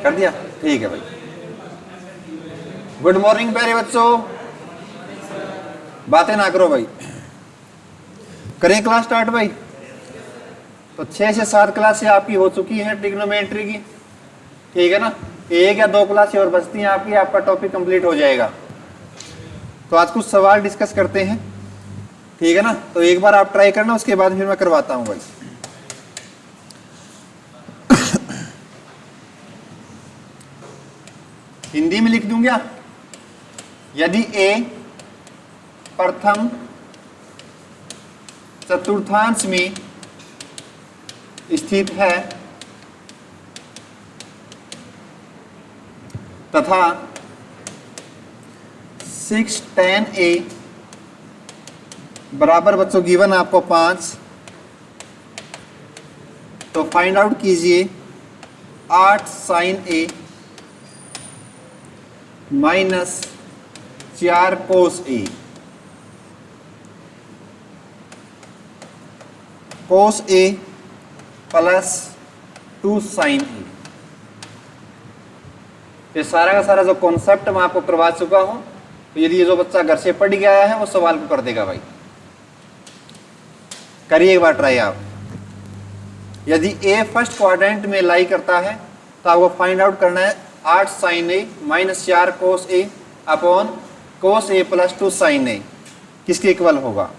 कर दिया, ठीक है भाई। गुड मॉर्निंग प्यारे बच्चों, बातें ना करो भाई, करें क्लास स्टार्ट भाई। तो 6 से 7 क्लासें आपकी हो चुकी हैं ट्रिग्नोमेट्री की, ठीक है ना। 1 या 2 क्लासें और बचती हैं आपकी, आपका टॉपिक कंप्लीट हो जाएगा। तो आज कुछ सवाल डिस्कस करते हैं, ठीक है ना। तो एक बार आप ट्राई करना, उसके बाद फिर मैं करवाता हूं भाई। हिंदी में लिख दूं क्या? यदि ए प्रथम चतुर्थांश में स्थित है तथा 6 tan a बराबर बच्चों गिवन आपको 5, तो फाइंड आउट कीजिए 8 sin a minus 4 cos a। cos a plus 2 sin a। ये सारा का सारा जो कॉन्सेप्ट मैं आपको करवा चुका हूं, तो यदि ये जो बच्चा घर से पढ़ गया है वो सवाल को कर देगा भाई। करिए एक बार ट्राई आप। यदि a फर्स्ट क्वाड्रेंट में लाई करता है तो आपको फाइंड आउट करना है 8 sin a minus 4 cos a upon cos a plus 2 sin a किसके इक्वल होगा?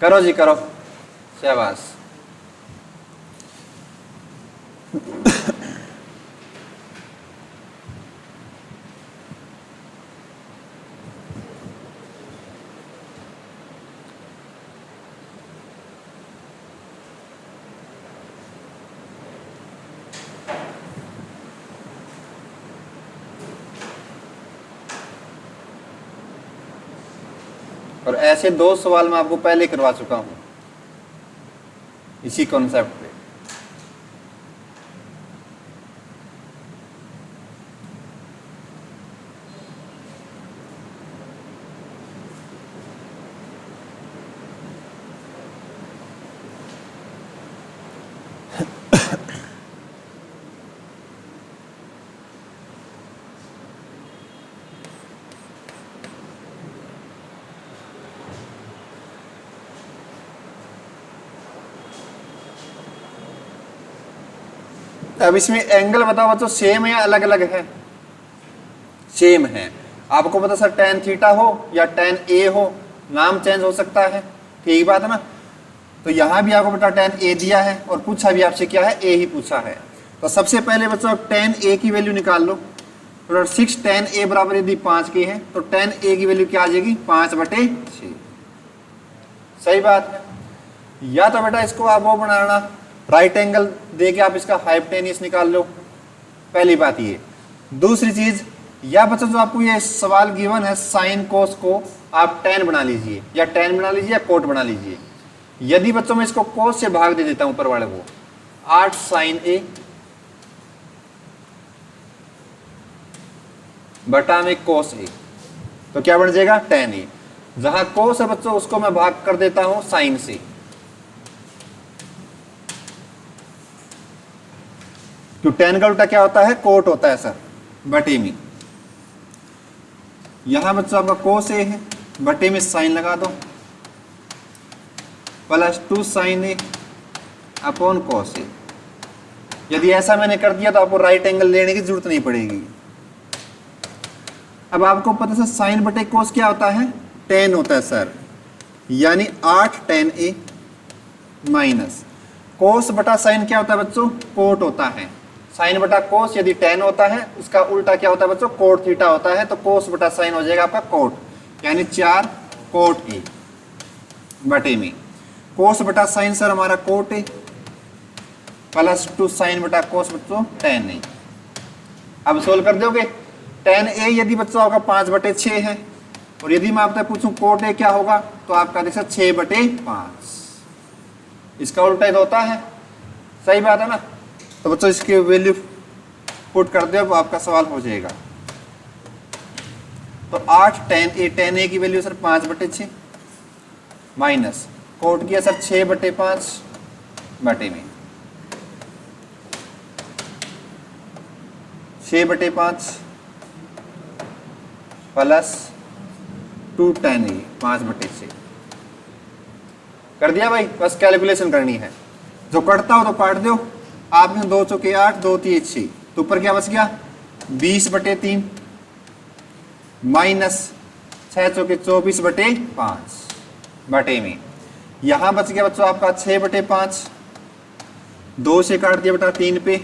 करो जी करो, शाबाश। और ऐसे 2 सवाल मैं आपको पहले करवा चुका हूं इसी कॉन्सेप्ट पे। अब इसमें एंगल बताओ बच्चों, सेम है या अलग अलग है? सेम है। आपको पता सर tan थीटा हो या tan a हो, नाम चेंज हो सकता है, ठीक बात है ना। तो यहां भी आपको पता tan a दिया है और पूछा भी आपसे क्या है, a ही पूछा है। तो सबसे पहले बच्चों tan a की वैल्यू निकाल लो। तो 6 tan a बराबर यदि 5 की है तो tan a की वैल्यू क्या आ जाएगी? 5/6। सही बात है। या तो बेटा इसको आप वो बनाना, राइट एंगल देके आप इसका हाइपोटेन्यूस निकाल लो, पहली बात ये। दूसरी चीज, या बच्चों जो आपको ये सवाल गिवन है साइन कोस को आप tan बना लीजिए, या tan बना लीजिए या कोट बना लीजिए। यदि बच्चों मैं इसको कोस से भाग दे देता हूं ऊपर वाले को, 8 sin a बटा में कोस a, तो क्या बन जाएगा? tan a। जहां कोस है बच्चों उसको मैं भाग कर देता हूं साइन से, क्यों tan का उल्टा क्या होता है? कोट होता है सर, बटे में। यहां बच्चों आपका कोस ए है, बटे में साइन लगा दो, plus 2 sin a upon cos A. यदि ऐसा मैंने कर दिया तो आपको राइट एंगल लेने की जरूरत नहीं पड़ेगी। अब आपको पता है साइन बटे कोस क्या होता है? tan होता है सर, यानी 8 tan a माइनस कोस बटा साइन क्या होता है बच्चों? कोट होता है। साइन बटा कोस यदि tan होता है, उसका उल्टा क्या होता है बच्चों? कोट थीटा होता है। तो कोस बटा साइन हो जाएगा आपका कोट, यानी 4 कोट a बटे में कोस बटा साइन सर हमारा कोट a प्लस 2 साइन बटा कोस बच्चों tan a। अब सोल्व कर दोगे। tan a यदि बच्चों आपका 5/6 है, और यदि मैं आपसे पूछूं कोट a क्या होगा, तो आपका देखा 6/5। इसका उल्टा ही होता है, सही बात है ना। तो बच्चों इसकी वैल्यू पुट कर दो, आपका सवाल हो जाएगा। तो 8 tan a की वैल्यू सर 5/6 माइनस कोट किया सर 6/5 बटे में 6/5 प्लस 2 tan a 5/6 कर दिया भाई। बस कैलकुलेशन करनी है, जो कटता हो तो काट दो। आप में 2 चौके 8, 2 3 6, तो ऊपर क्या बच गया 20/3 माइनस 6 चौके 24/5 बटे में यहां बच गया बच्चों आपका 6/5, 2 से काट दिया बेटा 3 पे,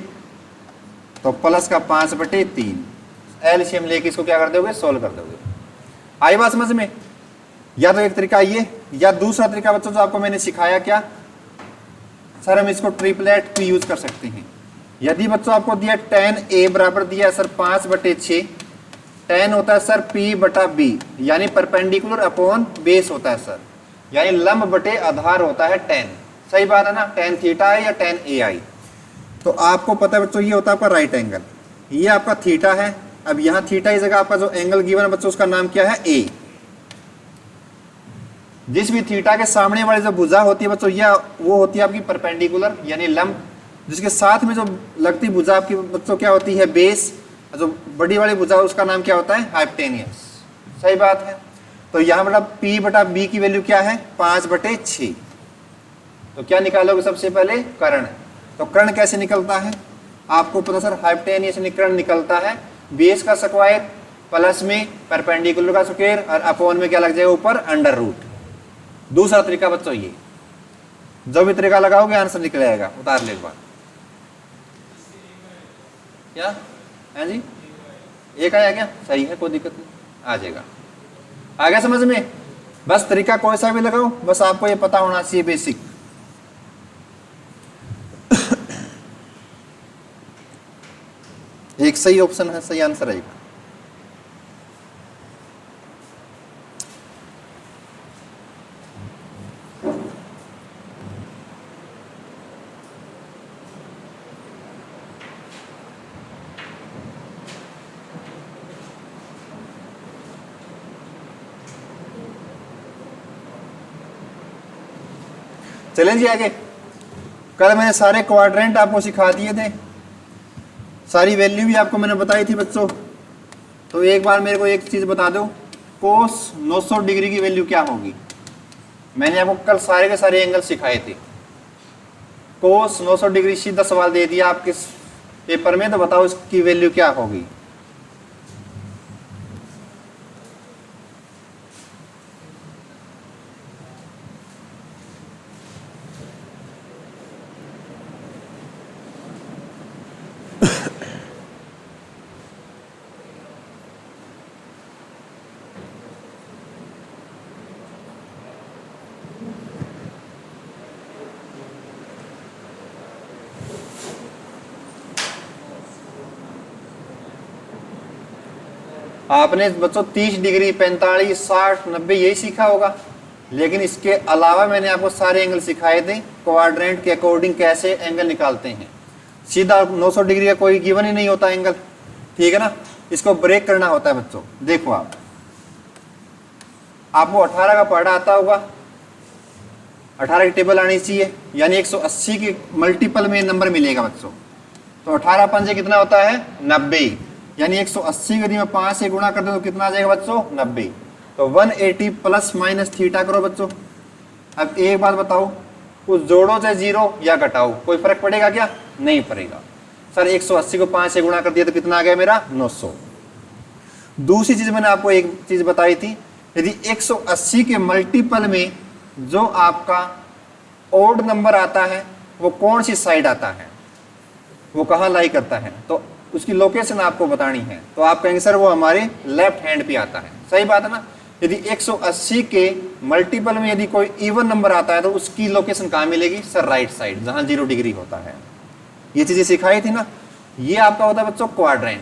तो प्लस का 5/3। एलसीएम लेके इसको क्या कर दोगे, सोल्व कर दोगे। आई बात समझ में? या तो एक तरीका ये, या दूसरा तरीका बच्चों जो आपको मैंने सिखाया क्या सर, हम इसको ट्रिपलेट भी यूज कर सकते हैं। यदि बच्चों आपको दिया tan a बराबर दिया सर 5/6, tan होता है सर p/b यानी परपेंडिकुलर अपॉन बेस होता है सर, यानी लंब बटे आधार होता है tan। सही बात है ना, tan थीटा है या tan ai। तो आपको पता है बच्चों ये होता है आपका राइट एंगल, ये आपका थीटा है। अब यहाँ थीटा की जगह आपका जो एंगल गिवन है बच्चों उसका नाम क्या है a। जिस भी थीटा के सामने वाली जो भुजा होती है बच्चों यह वो होती है आपकी परपेंडिकुलर यानी लंब, जिसके साथ में जो लगती भुजा आपकी बच्चों क्या होती है बेस, जो बड़ी वाली भुजा उसका नाम क्या होता है हाइपोटेनियस। सही बात है। तो यहाँ मतलब p/b की वैल्यू क्या है 5/6। तो क्या निकालोगे सबसे पहले कर्ण। तो कर्ण कैसे निकलता है आपको पता सर, हाइपोटेनियस कर्ण निकलता है बेस का स्क्वायर प्लस में परपेंडिकुलर का स्क्वायर और अपॉन में क्या लग जाएगा ऊपर अंडर रूट। दूसरा तरीका बच्चों ये, जो भी तरीका लगाओगे आंसर निकल आएगा। उतार ले एक बार, क्या है जी, एक आया क्या, सही है, कोई दिक्कत नहीं, आ जाएगा। आ गया समझ में? बस तरीका कोई सा भी लगाओ, बस आपको ये पता होना चाहिए बेसिक। एक सही ऑप्शन है, सही आंसर है। चलें जी आगे। कल मैंने सारे क्वाड्रेंट आपको सिखा दिए थे, सारी वैल्यू भी आपको मैंने बताई थी बच्चों। तो एक बार मेरे को एक चीज बता दो, कोस 900 डिग्री की वैल्यू क्या होगी। मैंने आपको कल सारे के सारे एंगल सिखाए थे। कोस 900 डिग्री सीधा सवाल दे दिया आपके पेपर में, तो बताओ इसकी वैल्यू क्या होगी। आपने बच्चों 30 डिग्री 45 60 90 यही सीखा होगा, लेकिन इसके अलावा मैंने आपको सारे एंगल सिखाए थे क्वाड्रेंट के अकॉर्डिंग कैसे एंगल निकालते हैं। सीधा 900 डिग्री का कोई गिवन ही नहीं होता एंगल, ठीक है ना, इसको ब्रेक करना होता है बच्चों। देखो आपको 18 का पढ़ा आता होगा, 18 की टेबल आनी चाहिए, यानी 180 के मल्टीपल में नंबर मिलेगा बच्चों। तो 18 पंजे कितना होता है 90, यानी 180 यदि मैं 5 से गुणा कर दूं तो कितना आ जाएगा बच्चों 90। तो 180 प्लस माइनस थीटा करो बच्चों। अब एक बात बताओ, कुछ जोड़ो चाहे जीरो या घटाओ, कोई फर्क पड़ेगा क्या, नहीं पड़ेगा। सर 180 को 5 से गुणा कर दिया तो कितना आ गया मेरा 900। दूसरी चीज मैंने आपको एक चीज बताई थी, यदि 180 के मल्टीपल में जो आपका ओड नंबर आता है वो कौन सी साइड आता है, वो कहाँ लाई करता है, तो उसकी लोकेशन आपको बतानी है। तो आप कहेंगे सर वो हमारे लेफ्ट हैंड पे आता है। सही बात है ना। यदि 180 के मल्टीपल में यदि कोई इवन नंबर आता है तो उसकी लोकेशन कहाँ मिलेगी सर, राइट साइड, जहां 0 डिग्री होता है। ये चीजें सिखाई थी ना। ये आपका होता है बच्चों क्वाड्रेंट,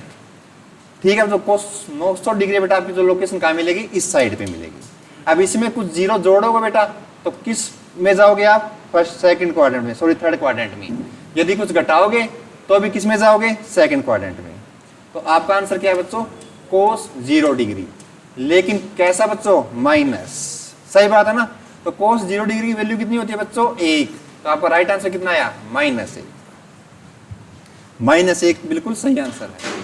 ठीक है। तो कोस 900 डिग्री बेटा आपकी जो लोकेशन कहाँ मिलेगी, इस साइड पे मिलेगी। अब इसमें कुछ जीरो जोड़ोगे बेटा तो किस में जाओगे आप, फर्स्ट सेकंड क्वाड्रेंट में, सॉरी थर्ड क्वाड्रेंट में। यदि कुछ घटाओगे तो अभी किस में जाओगे, सेकंड क्वाड्रेंट में। तो आपका आंसर क्या है बच्चों, कोस 0 डिग्री, लेकिन कैसा बच्चों, माइनस। सही बात है ना। तो कोस 0 डिग्री की वैल्यू कितनी होती है बच्चों, 1। तो आपका राइट आंसर कितना आया? -1। -1 बिल्कुल सही आंसर है।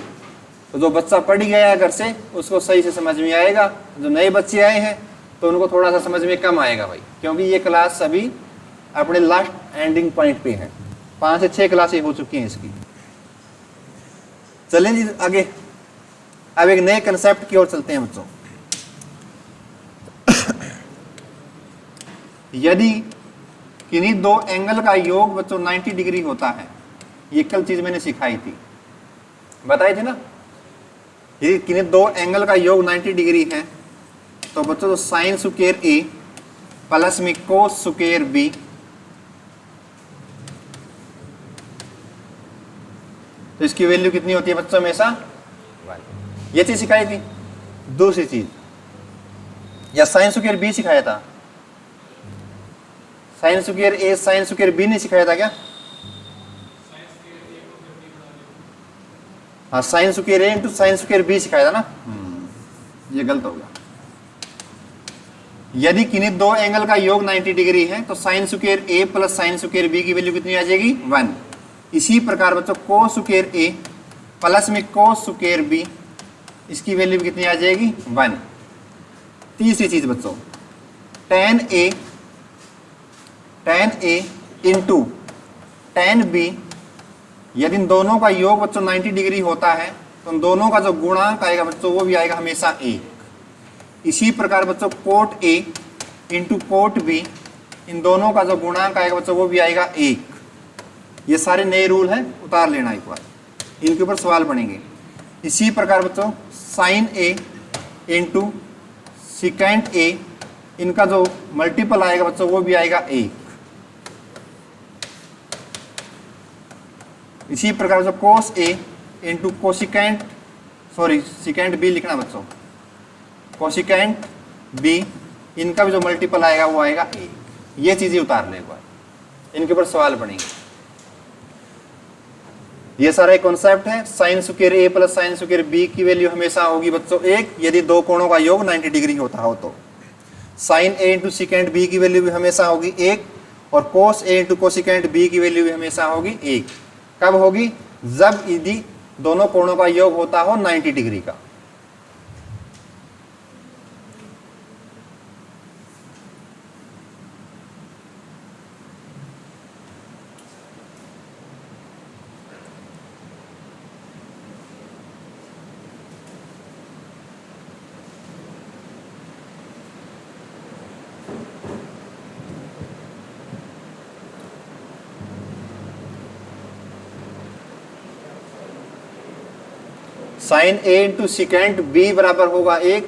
तो जो बच्चा पढ़ गया घर से उसको सही से समझ में आएगा, जो नए बच्चे आए हैं तो उनको थोड़ा सा समझ में कम आएगा भाई, क्योंकि ये क्लास अभी अपने लास्ट एंडिंग पॉइंट पे है। 5 से 6 क्लासें हो चुकी हैं इसकी। चलें जी आगे, अब एक नए कंसेप्ट की ओर चलते हैं बच्चों। यदि किन्हीं दो एंगल का योग बच्चों 90 डिग्री होता है, ये कल चीज मैंने सिखाई थी, बताई थी ना। यदि किन्हीं दो एंगल का योग 90 डिग्री है तो बच्चों तो साइन स्क्वायर ए प्लस में कोस स्क्वायर बी तो इसकी वैल्यू कितनी होती है बच्चों हमेशा? 1। ये चीज सिखाई थी। दूसरी चीज, या साइन स्क्वायर बी सिखाया था? साइन स्क्वायर ए साइन स्क्वायर बी नहीं सिखाया था क्या? हाँ, साइन स्क्वायर ए इंटू साइन स्क्वायर बी सिखाया था ना। ये गलत होगा। यदि किन्हीं दो एंगल का योग 90 डिग्री है तो sine square A plus sine square B की वैल्यू कितनी आ जाएगी? 1। इसी प्रकार बच्चों कोस स्क्वायर ए प्लस में कोस स्क्वायर बी, इसकी वैल्यू कितनी आ जाएगी? 1। तीसरी चीज बच्चों, tan a into tan b, यदि इन दोनों का योग बच्चों 90 डिग्री होता है तो इन दोनों का जो गुणांक आएगा बच्चों वो भी आएगा हमेशा 1। इसी प्रकार बच्चों cot a into cot b, इन दोनों का जो गुणांक आएगा बच्चों वो भी आएगा 1। ये सारे नए रूल हैं, उतार लेना एक बार, इनके ऊपर सवाल बनेंगे। इसी प्रकार बच्चों sine a into secant a, इनका जो मल्टीपल आएगा बच्चों वो भी आएगा 1। इसी प्रकार से cos A into cosecant, sorry secant B लिखना बच्चों, कोसिकेंट बी, इनका भी जो मल्टीपल आएगा वो आएगा 1। ये चीजें उतार ले एक बार, इनके ऊपर सवाल बनेंगे। ये सारा एक कॉन्सेप्ट है। Sine square A plus sine square B की वैल्यू हमेशा होगी बच्चों 1 यदि दो कोणों का योग 90 डिग्री होता हो तो। Sign A into secant B की वैल्यू भी हमेशा होगी 1 और कोस ए इंटू कोसिकेंट बी की वैल्यू भी हमेशा होगी 1। कब होगी? जब यदि दोनों कोणों का योग होता हो 90 डिग्री का। Sign A into secant B बराबर होगा 1।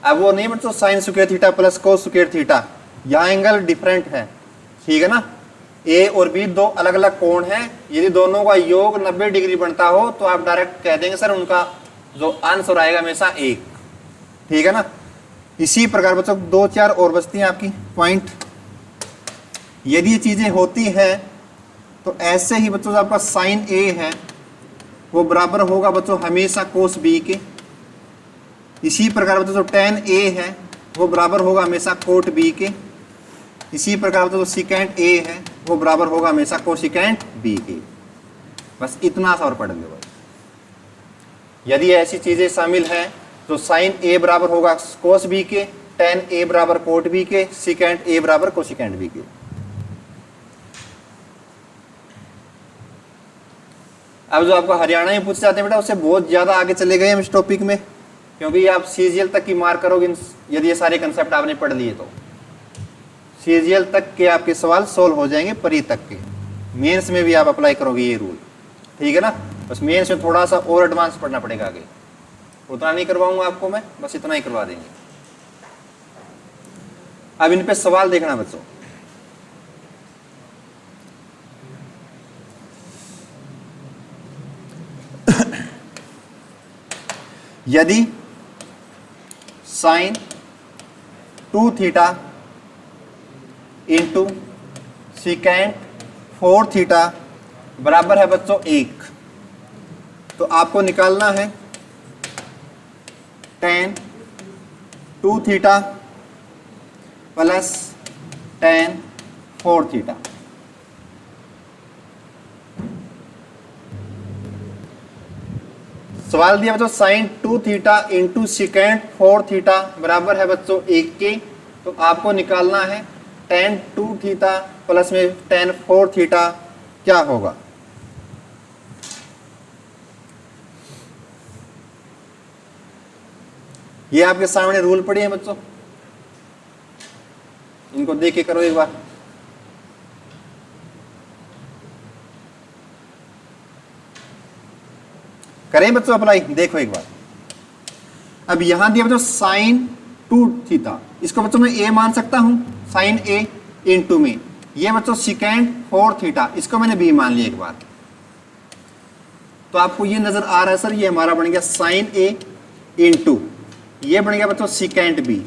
अब वो नहीं मतलब sine square theta plus cos square theta, यहाँ एंगल डिफरेंट है, ठीक है ना। ए और बी दो अलग अलग कोण हैं, यदि दोनों का योग 90 डिग्री बनता हो तो आप डायरेक्ट कह देंगे सर उनका जो आंसर आएगा हमेशा 1, ठीक है ना। इसी प्रकार बच्चों 2-4 और बचती हैं आपकी पॉइंट। यदि ये चीजें होती हैं तो ऐसे ही बच्चों आपका साइन ए है वो बराबर होगा बच्चों हमेशा कोस बी के। इसी प्रकार बच्चों जो tan a है वो बराबर होगा हमेशा कोट b के। इसी प्रकार बच्चों जो सिकेंट a है वो बराबर होगा हमेशा कोसिकेंट b के। बस इतना सा और पढ़ लो भाई। यदि ऐसी चीजें शामिल हैं तो साइन a बराबर होगा कोस b के, tan a बराबर कोट b के, सिकेंट a बराबर कोसिकेंट b के। अब जो आपको हरियाणा में पूछे जाते हैं बेटा उससे बहुत ज्यादा आगे चले गए हम इस टॉपिक में, क्योंकि आप सीजीएल तक की मार्क करोगे यदि ये सारे कंसेप्ट आपने पढ़ लिए तो। सीजीएल तक के आपके सवाल सोल्व हो जाएंगे, परी तक के। मेंस में भी आप अप्लाई करोगे ये रूल, ठीक है ना। बस मेंस में थोड़ा सा और एडवांस पढ़ना पड़ेगा आगे, उतना नहीं करवाऊंगा आपको मैं, बस इतना ही करवा देंगे। अब इन पे सवाल देखना बच्चों। यदि sine 2 theta into secant 4 theta बराबर है बच्चों 1, तो आपको निकालना है tan 2 theta plus tan 4 theta. सवाल दिया बच्चों sine 2 theta into secant 4 theta बराबर है बच्चों 1 के। तो आपको निकालना है tan 2 थीटा प्लस में tan 4 थीटा क्या होगा। ये आपके सामने रूल पड़ी है बच्चों, इनको देख के करो एक बार। करें बच्चों अप्लाई, देखो एक बार। अब यहां दिया बच्चों साइन 2 थीटा, इसको बच्चों मैं ए मान सकता हूं, साइन ए इंटू में ये बच्चों सिकेंड 4 थीटा, इसको मैंने बी मान लिया एक बार। तो आपको ये नजर आ रहा है सर, ये हमारा बन गया साइन ए इंटू ये बन गया बच्चों सिकेंड बी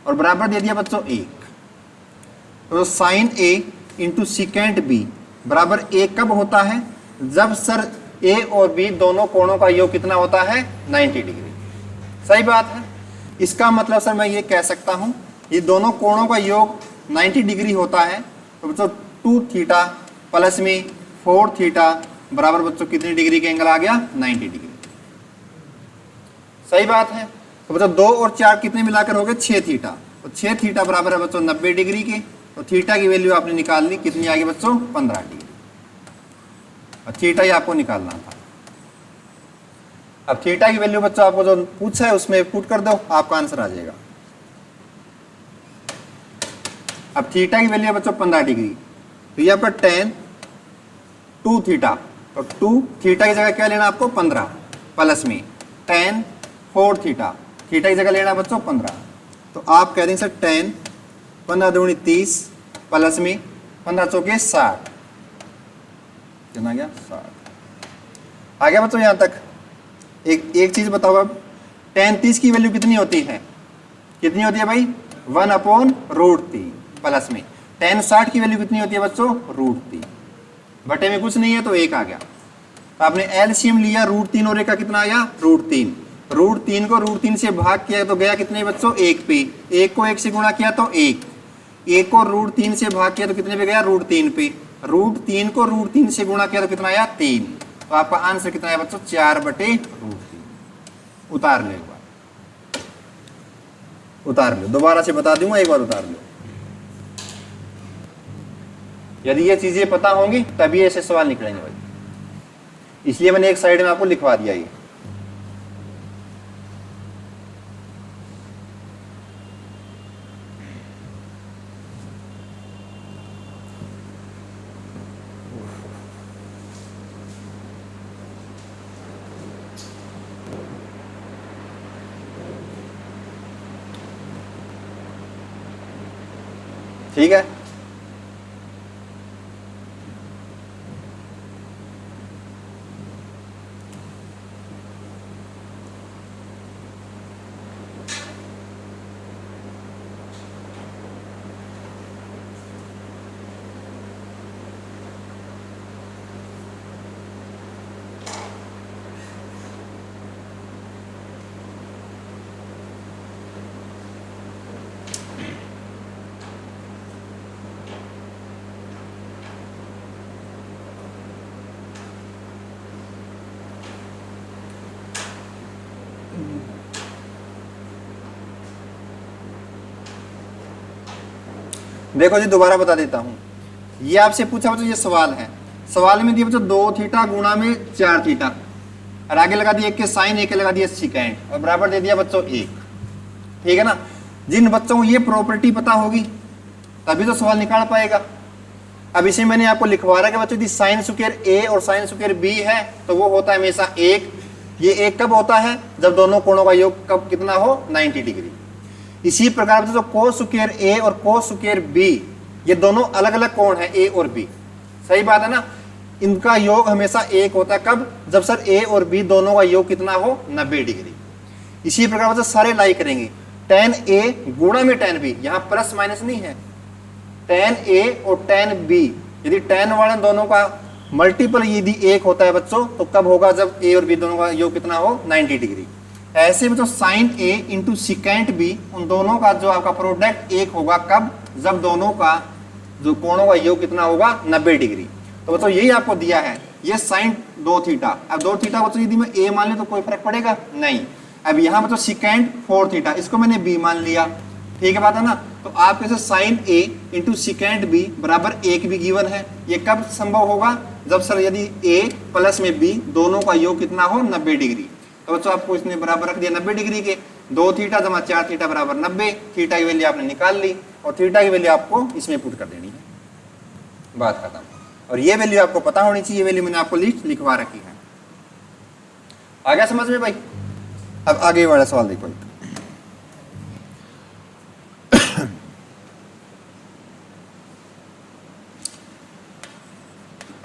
और बराबर दे दिया बच्चों 1। तो sign A into secant B बराबर 1 कब होता है, जब सर ए और बी दोनों कोणों का योग कितना होता है 90 डिग्री। सही बात है। इसका मतलब सर मैं ये कह सकता हूं ये दोनों कोणों का योग 90 डिग्री होता है। तो बच्चों 2 थीटा प्लस में 4 थीटा बराबर बच्चों कितनी डिग्री का एंगल आ गया 90 डिग्री। सही बात है। तो बच्चों 2 और 4 कितने मिलाकर हो गए 6 थीटा। तो 6 थीटा बराबर है बच्चों 90 डिग्री के। तो थीटा की वैल्यू आपने निकाल ली, कितनी आ गई बच्चों 15 डिग्री। और थीटा ही आपको निकालना था। अब थीटा की वैल्यू बच्चों आपको जो पूछा है उसमें पुट कर दो, आपका आंसर आ जाएगा। अब थीटा की वैल्यू है बच्चों 15 डिग्री, तो ये आपका tan 2 थीटा। तो 2 थीटा की जगह क्या लेना आपको 15 प्लस में tan 4 थीटा, थीटा की जगह लेना बच्चों 15। तो आप कह देंगे सर tan 15 दूनी 30 प्लस में 15 चौके 60, कितना गया 60 आ गया बच्चों यहां तक। एक चीज बताओ, अब tan 30 की वैल्यू कितनी होती है, कितनी होती है भाई 1/√3 प्लस में tan 60 की वैल्यू कितनी होती है बच्चों √3, बटे में कुछ नहीं है तो 1 आ गया। तो आपने एलसीएम लिया √3 और 1 का कितना आया √3, √3 को √3 से भाग किया तो गया कितने बच्चों 1 पे, 1 को 1 से गुणा किया तो 1, 1 को √3 से भाग किया तो कितने पे गया √3 पे, √3 को √3 से गुणा किया तो कितना आया 3। तो आपका आंसर कितना है बच्चों 4/√3। उतार लो एक बार, उतार लो, दोबारा से बता दूंगा एक बार उतार लो। यदि ये चीजें पता होंगी तभी ऐसे सवाल निकलेंगे भाई, इसलिए मैंने एक साइड में आपको लिखवा दिया ये। ठीक है। देखो जी दोबारा बता देता हूं, ये आपसे पूछा बच्चों, ये सवाल है, सवाल में दिया बच्चों 2 थीटा गुणा में 4 थीटा और आगे लगा दिया 1 के साइन, 1 के लगा दिया सिकेंड और बराबर दे दिया बच्चों 1। ठीक है ना। जिन बच्चों को ये प्रॉपर्टी पता होगी तभी तो सवाल निकाल पाएगा। अब इसे मैंने आपको लिखवा रहा है कि बच्चों यदि साइन स्क्वायर ए और साइन स्क्वायर बी है तो वो होता है हमेशा 1। ये 1 कब होता है, जब दोनों कोणों का योग कब कितना हो 90 डिग्री। इसी प्रकार से जो कोस स्क्वायर ए और कोस स्क्वायर बी, ये दोनों अलग अलग कोण है ए और बी। सही बात है ना। इनका योग हमेशा 1 होता है, कब, जब सर ए और बी दोनों का योग कितना हो 90 डिग्री। इसी प्रकार से सारे लाई करेंगे, tan ए गुणा में tan बी, यहाँ प्लस माइनस नहीं है, tan ए और tan बी, यदि tan वाले दोनों का मल्टीपल यदि 1 होता है बच्चों तो कब होगा, जब ए और बी दोनों का योग कितना हो 90 डिग्री। ऐसे में तो sign A into secant B, उन दोनों का जो आपका प्रोडक्ट 1 होगा, कब, जब दोनों का जो कोणों का योग कितना होगा 90 डिग्री। तो बच्चों यही आपको दिया है, ये साइन 2 थीटा। अब 2 थीटा बच्चों यदि मैं ए मान ले तो कोई फर्क पड़ेगा नहीं। अब यहाँ बच्चों सिकेंड 4 थीटा, इसको मैंने बी मान लिया, ठीक है बात है ना। तो आप कैसे sign A into secant B बराबर 1 भी गिवन है। ये कब संभव होगा, जब सर यदि ए प्लस में बी दोनों का योग कितना हो 90 डिग्री। तो बच्चों आपको इसने बराबर रख दिया 90 डिग्री के, 2 थीटा जमा 4 थीटा बराबर 90। थीटा की वैल्यू आपने निकाल ली और थीटा की वैल्यू आपको इसमें पुट कर देनी है, बात खत्म। और ये वैल्यू आपको पता होनी चाहिए, वैल्यू मैंने आपको लिस्ट लिखवा रखी है। आ गया समझ में भाई। अब आगे वाला सवाल देखो।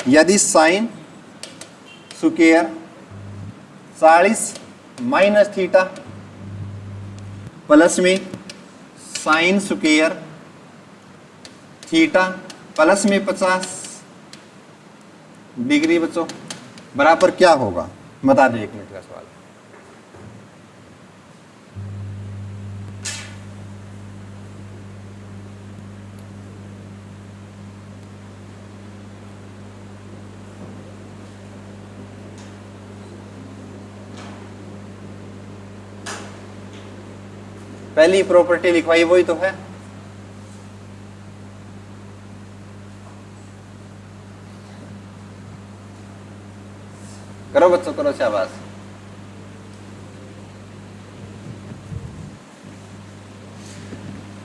यदि sine square 40 minus theta plus में साइन स्क्वायर थीटा प्लस में 50 डिग्री बच्चों बराबर क्या होगा, बता दो। 1 मिनट का सवाल। पहली प्रॉपर्टी लिखवाई वही तो है। करो बच्चों करो, शाबाश।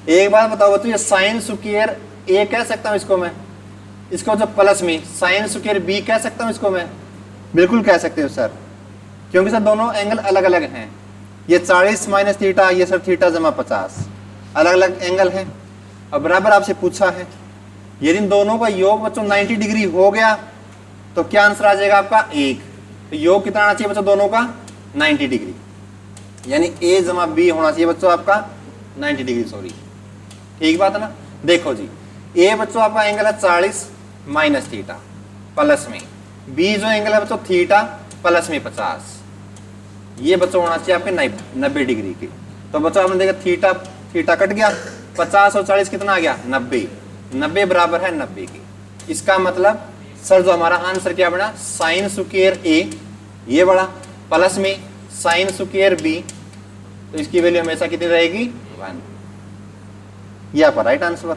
एक बात बताओ बच्चों, ये साइन स्क्वायर ए कह सकता हूं इसको मैं, इसको जो प्लस में साइन स्क्वायर बी कह सकता हूं इसको मैं, बिल्कुल कह सकते हो सर, क्योंकि सर दोनों एंगल अलग अलग हैं। ये 40 माइनस थीटा, ये सर थीटा जमा 50, अलग अलग एंगल है। अब बराबर आपसे पूछा है, यदि इन दोनों का योग बच्चों 90 डिग्री हो गया तो क्या आंसर आ जाएगा आपका 1। तो योग कितना आना चाहिए बच्चों दोनों का 90 डिग्री, यानी ए जमा बी होना चाहिए बच्चों आपका 90 डिग्री, सॉरी, ठीक बात है ना। देखो जी, ए बच्चों आपका एंगल है 40 माइनस थीटा प्लस में, बी जो एंगल है बच्चों थीटा प्लस में 50, ये बच्चों होना चाहिए आपके 90 डिग्री के। तो बच्चों आपने देखा थीटा थीटा कट गया, 50 और 40 कितना आ गया 90, 90 बराबर है 90 के। इसका मतलब सर जो हमारा आंसर क्या बना, साइन स्क्वायर ए ये बड़ा प्लस में साइन स्क्वायर बी, तो इसकी वैल्यू हमेशा कितनी रहेगी 1। ये आपका right answer,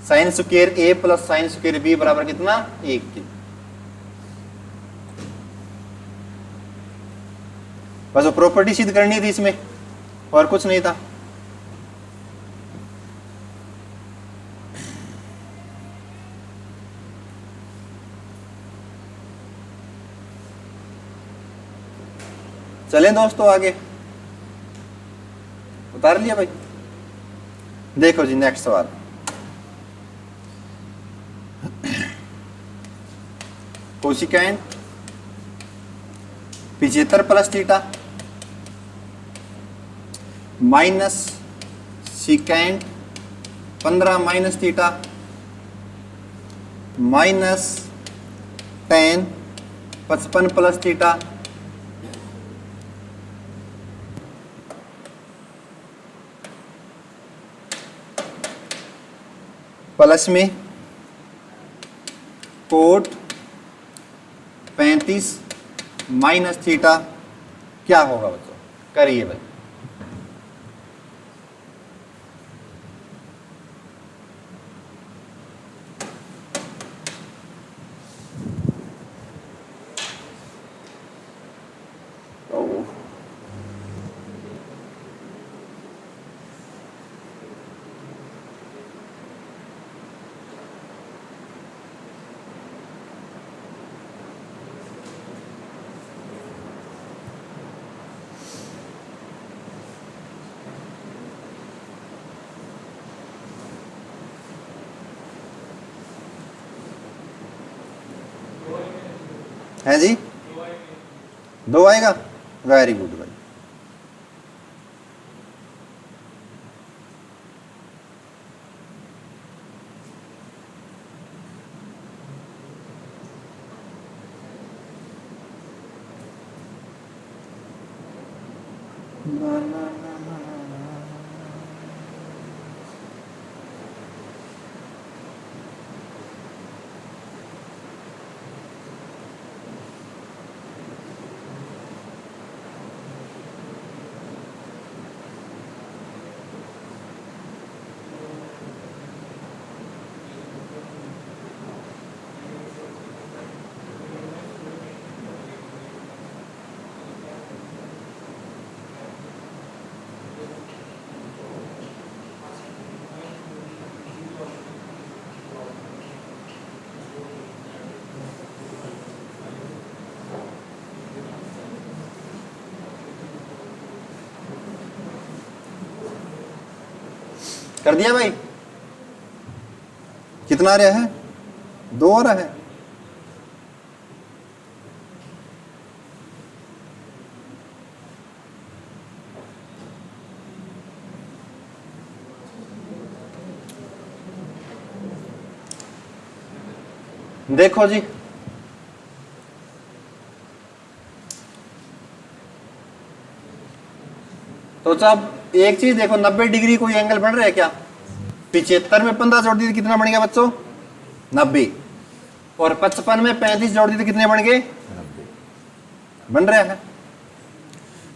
sine square A plus sine square B बराबर कितना 1 की। बस वो प्रॉपर्टी सिद्ध करनी थी इसमें, और कुछ नहीं था। चलें दोस्तों आगे, उतार लिया भाई। देखो जी नेक्स्ट सवाल, cosecant 75 plus theta minus secant 15 minus theta minus ten 55 plus theta plus में कोट 35 माइनस थीटा क्या होगा बच्चों, करिए भाई। है जी, 2 आएगा, वेरी गुड भाई। कर दिया भाई? कितना आ रहा है? 2 आ रहा है। देखो जी, तो अब एक चीज देखो, 90 डिग्री कोई एंगल बन रहा है क्या? 75 में 15 जोड़ दी तो कितना बन गया बच्चों? 90। और 55 में 35 जोड़ दी तो कितने बन गए? 90 बन रहा है।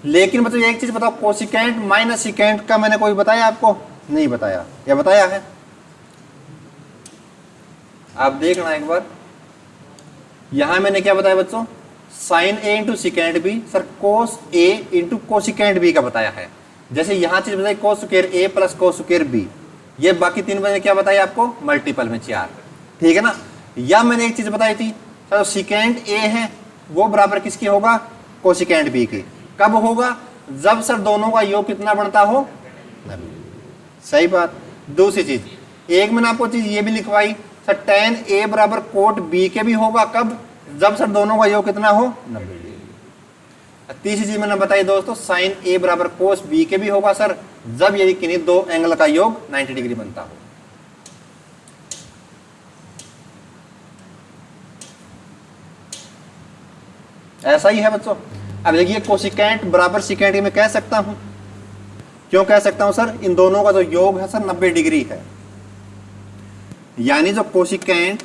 लेकिन बच्चों एक चीज बताओ, कोसिकेंट माइनस सिकेंट का मैंने कोई बताया आपको? नहीं बताया, या बताया है? आप देखना एक बार, यहां मैंने क्या बताया बच्चों? Sine A into secant B. Sir cos A into cosecant B का बताया है। जैसे यहां चीज बताई cos square A plus cos square B, ये बाकी 3 मैंने क्या बताया आपको? मल्टीपल में 4, ठीक है ना। या मैंने एक चीज बताई थी सर, सिकेंट ए है वो बराबर किसकी होगा? कोसिकेंट बी की। कब होगा? जब सर दोनों का योग कितना बनता हो? 90। सही बात। दूसरी चीज एक मैंने आपको चीज ये भी लिखवाई सर, टेन ए बराबर कोट बी के भी होगा। कब? जब सर दोनों का योग कितना हो? 90 डिग्री। तीसरी चीज मैंने बताई दोस्तों, साइन ए बराबर कोस बी के भी होगा सर, जब यदि किन्हीं 2 एंगल का योग 90 डिग्री बनता हो। ऐसा ही है बच्चों। अब देखिए कोसिकेंट बराबर सिकेंट मैं कह सकता हूं। क्यों कह सकता हूं सर? इन दोनों का जो योग है सर 90 डिग्री है। यानी जो कोसिकेंट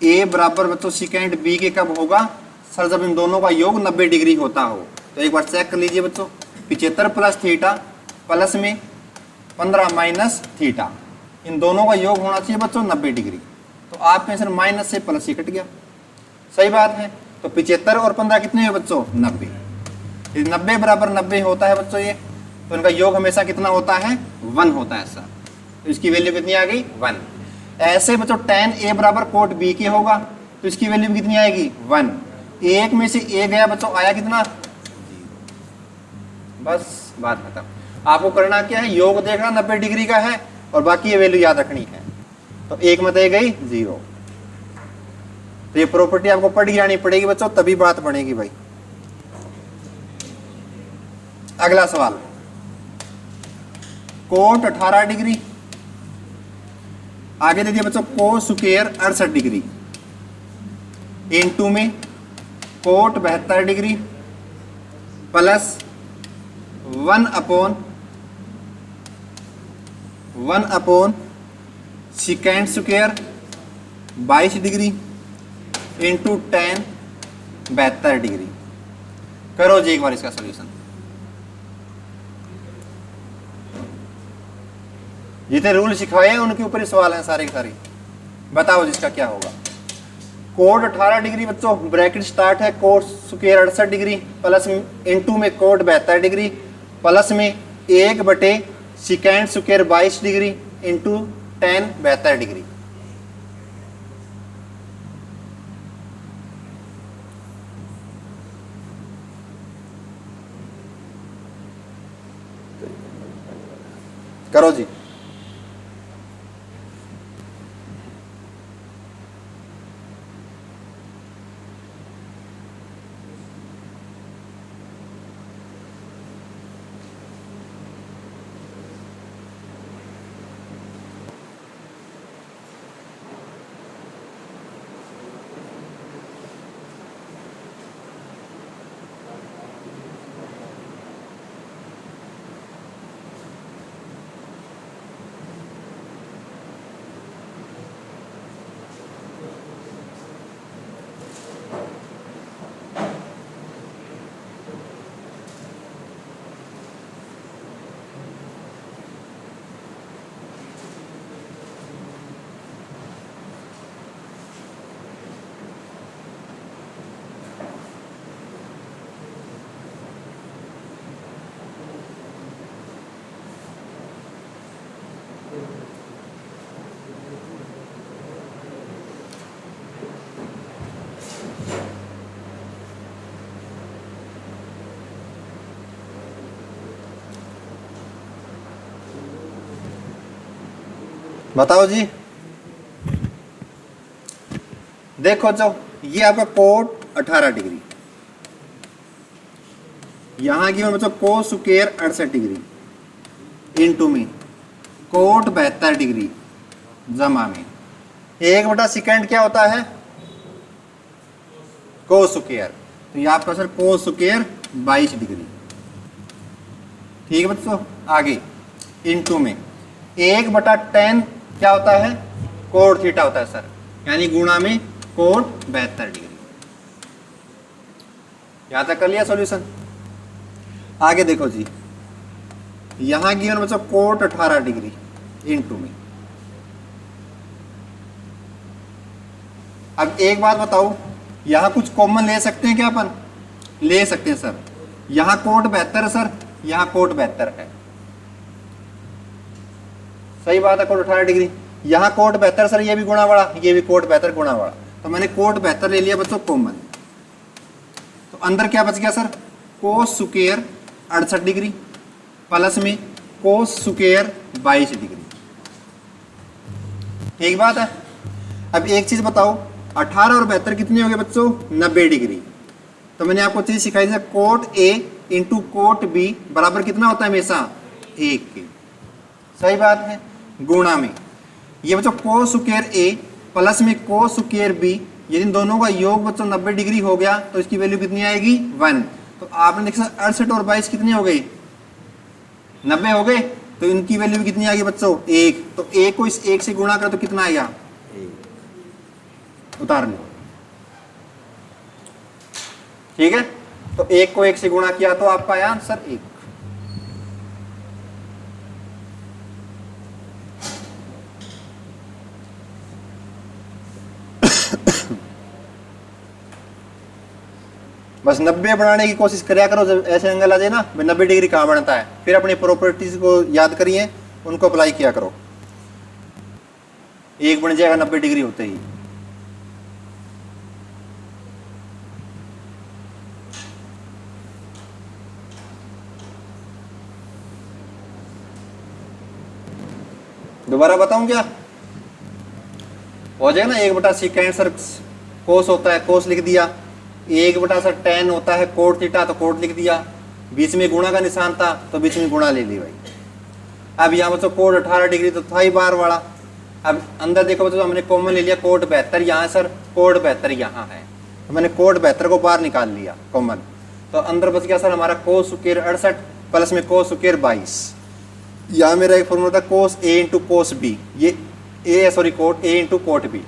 ए बराबर बच्चों सिकेंट बी के कब होगा सर? जब इन दोनों का योग 90 डिग्री होता हो। तो एक बार चेक कर लीजिए बच्चों, 75 प्लस थीटा प्लस में 15 माइनस थीटा, इन दोनों का योग होना चाहिए बच्चों 90 डिग्री। तो आप में सर माइनस से प्लस ही कट गया। सही बात है। तो 75 और 15 कितने हुए बच्चों? 90। 90 बराबर 90 होता है बच्चों ये, तो इनका योग हमेशा कितना होता है? 1 होता है सर। तो इसकी वैल्यू कितनी आ गई? 1। ऐसे बच्चों tan a बराबर कोट b के होगा, तो इसकी वैल्यू कितनी आएगी? 1। एक में से a गया बच्चों, आया कितना? 0। बस बात खत्म। आपको करना क्या है? योग देखना 90 डिग्री का है और बाकी ये वैल्यू याद रखनी है। तो एक में तो गई 0। तो ये प्रॉपर्टी आपको पढ़ जानी पड़ेगी बच्चों, तभी बात बनेगी भाई। अगला सवाल, कोट 18 डिग्री, आगे दे दिया बच्चों कोस स्क्वायर 68 डिग्री, इनटू में cot 72 degree plus 1 upon secant square 22 degree into tan 72 degree. करो जी एक बार इसका सॉल्यूशन। जितने रूल सिखाए हैं उनके ऊपर ही सवाल हैं सारे के सारे। बताओ जिसका क्या होगा। कोट 18 डिग्री बच्चों, ब्रैकेट स्टार्ट है coat square 68 degree plus into में कोट 72 डिग्री प्लस में 1 बटे secant square 22 degree into tan 72 degree. करो जी। बताओ जी। देखो जो ये आपका कोट 18 डिग्री, यहां की बच्चों कोस स्क्वायर 68 डिग्री इनटू में कोट 72 डिग्री जमा में 1/सेकेंड क्या होता है, कोस स्क्वायर। तो ये आपका सर कोस स्क्वायर 22 डिग्री। ठीक है बच्चों, आगे इनटू में 1/10 क्या होता है, कोट थीटा होता है सर, यानी गुणा में कोट 72 डिग्री। यहां तक कर लिया सॉल्यूशन। आगे देखो जी, यहां गिवन बच्चों कोट 18 डिग्री इनटू में। अब एक बात बताओ, यहां कुछ कॉमन ले सकते हैं क्या अपन, ले सकते हैं सर। यहां कोट 72 है सर, यहां कोट 72 है, सही बात है, कोट 18 डिग्री। यहां कोट 72 सर, ये भी गुणा वाला, ये भी कोट 72 गुणा वाला, तो मैंने कोट 72 ले लिया बच्चों कॉमन। तो अंदर क्या बच गया सर, कोस स्क्वायर 68 डिग्री प्लस में कोस स्क्वायर 22 डिग्री। ठीक बात है। अब एक चीज बताओ, 18 और 72 कितने हो गए बच्चों, 90 डिग्री। तो मैंने आपको चीज सिखाई थी, cot A into cot B बराबर कितना होता है हमेशा, 1 के। सही बात है, गुणा में ये बच्चों कोस स्क्वायर ए प्लस में कोस स्क्वायर बी, यदि इन दोनों का योग बच्चों 90 डिग्री हो गया तो इसकी वैल्यू कितनी आएगी, 1। तो आपने देखा 68 और 22 कितने हो गए, 90 हो गए, तो इनकी वैल्यू कितनी आ गई बच्चों, 1। तो 1 को इस 1 से गुणा करो तो कितना आएगा, 1। उतार लो। ठीक है, तो 1 को 1 से गुणा किया तो आपका आया आंसर 1। बस 90 बनाने की कोशिश करा करो, जब ऐसे एंगल आ जाए ना 90 डिग्री कहाँ बनता है, फिर अपनी प्रॉपर्टीज को याद करिए, उनको अप्लाई किया करो, 1 बन जाएगा 90 डिग्री होते ही। दोबारा बताऊं क्या, हो जाएगा ना, 1/सेकेंड सर कोस होता है, कोस लिख दिया, 1 सर tan होता है कोट थीटा, तो कोट लिख दिया, बीच में गुणा का निशान था तो बीच में गुणा ले ली भाई। अब यहाँ बच्चों कोट 18 डिग्री तो था ही बार वाला। अब अंदर देखो बच्चों, हमने कॉमन ले लिया कोट 72, यहाँ सर कोट 72 यहाँ है, तो मैंने कोट 72 को बाहर निकाल लिया कॉमन। तो अंदर बच गया सर हमारा कोस स्क्वायर 68 प्लस में कोस स्क्वायर 22। यहाँ मेरा एक फॉर्मूला था cos A into cos B, ये cot A into cot B,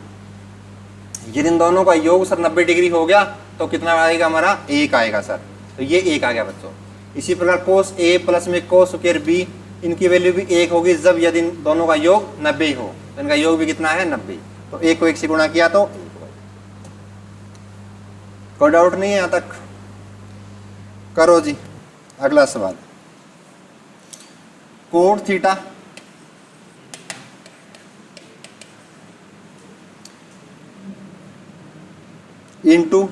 यदि इन दोनों का योग सर 90 डिग्री हो गया तो कितना आएगा हमारा, 1 आएगा सर। तो ये 1 आ गया बच्चों। इसी प्रकार कोस ए प्लस में कोस स्क्वायर बी, इनकी वैल्यू भी 1 होगी जब यदि इन दोनों का योग 90 हो, तो इनका योग भी कितना है, 90। तो 1 को 1 से गुणा किया तो 1। कोई डाउट नहीं है यहाँ तक, करो जी। अगला सवाल, cot theta into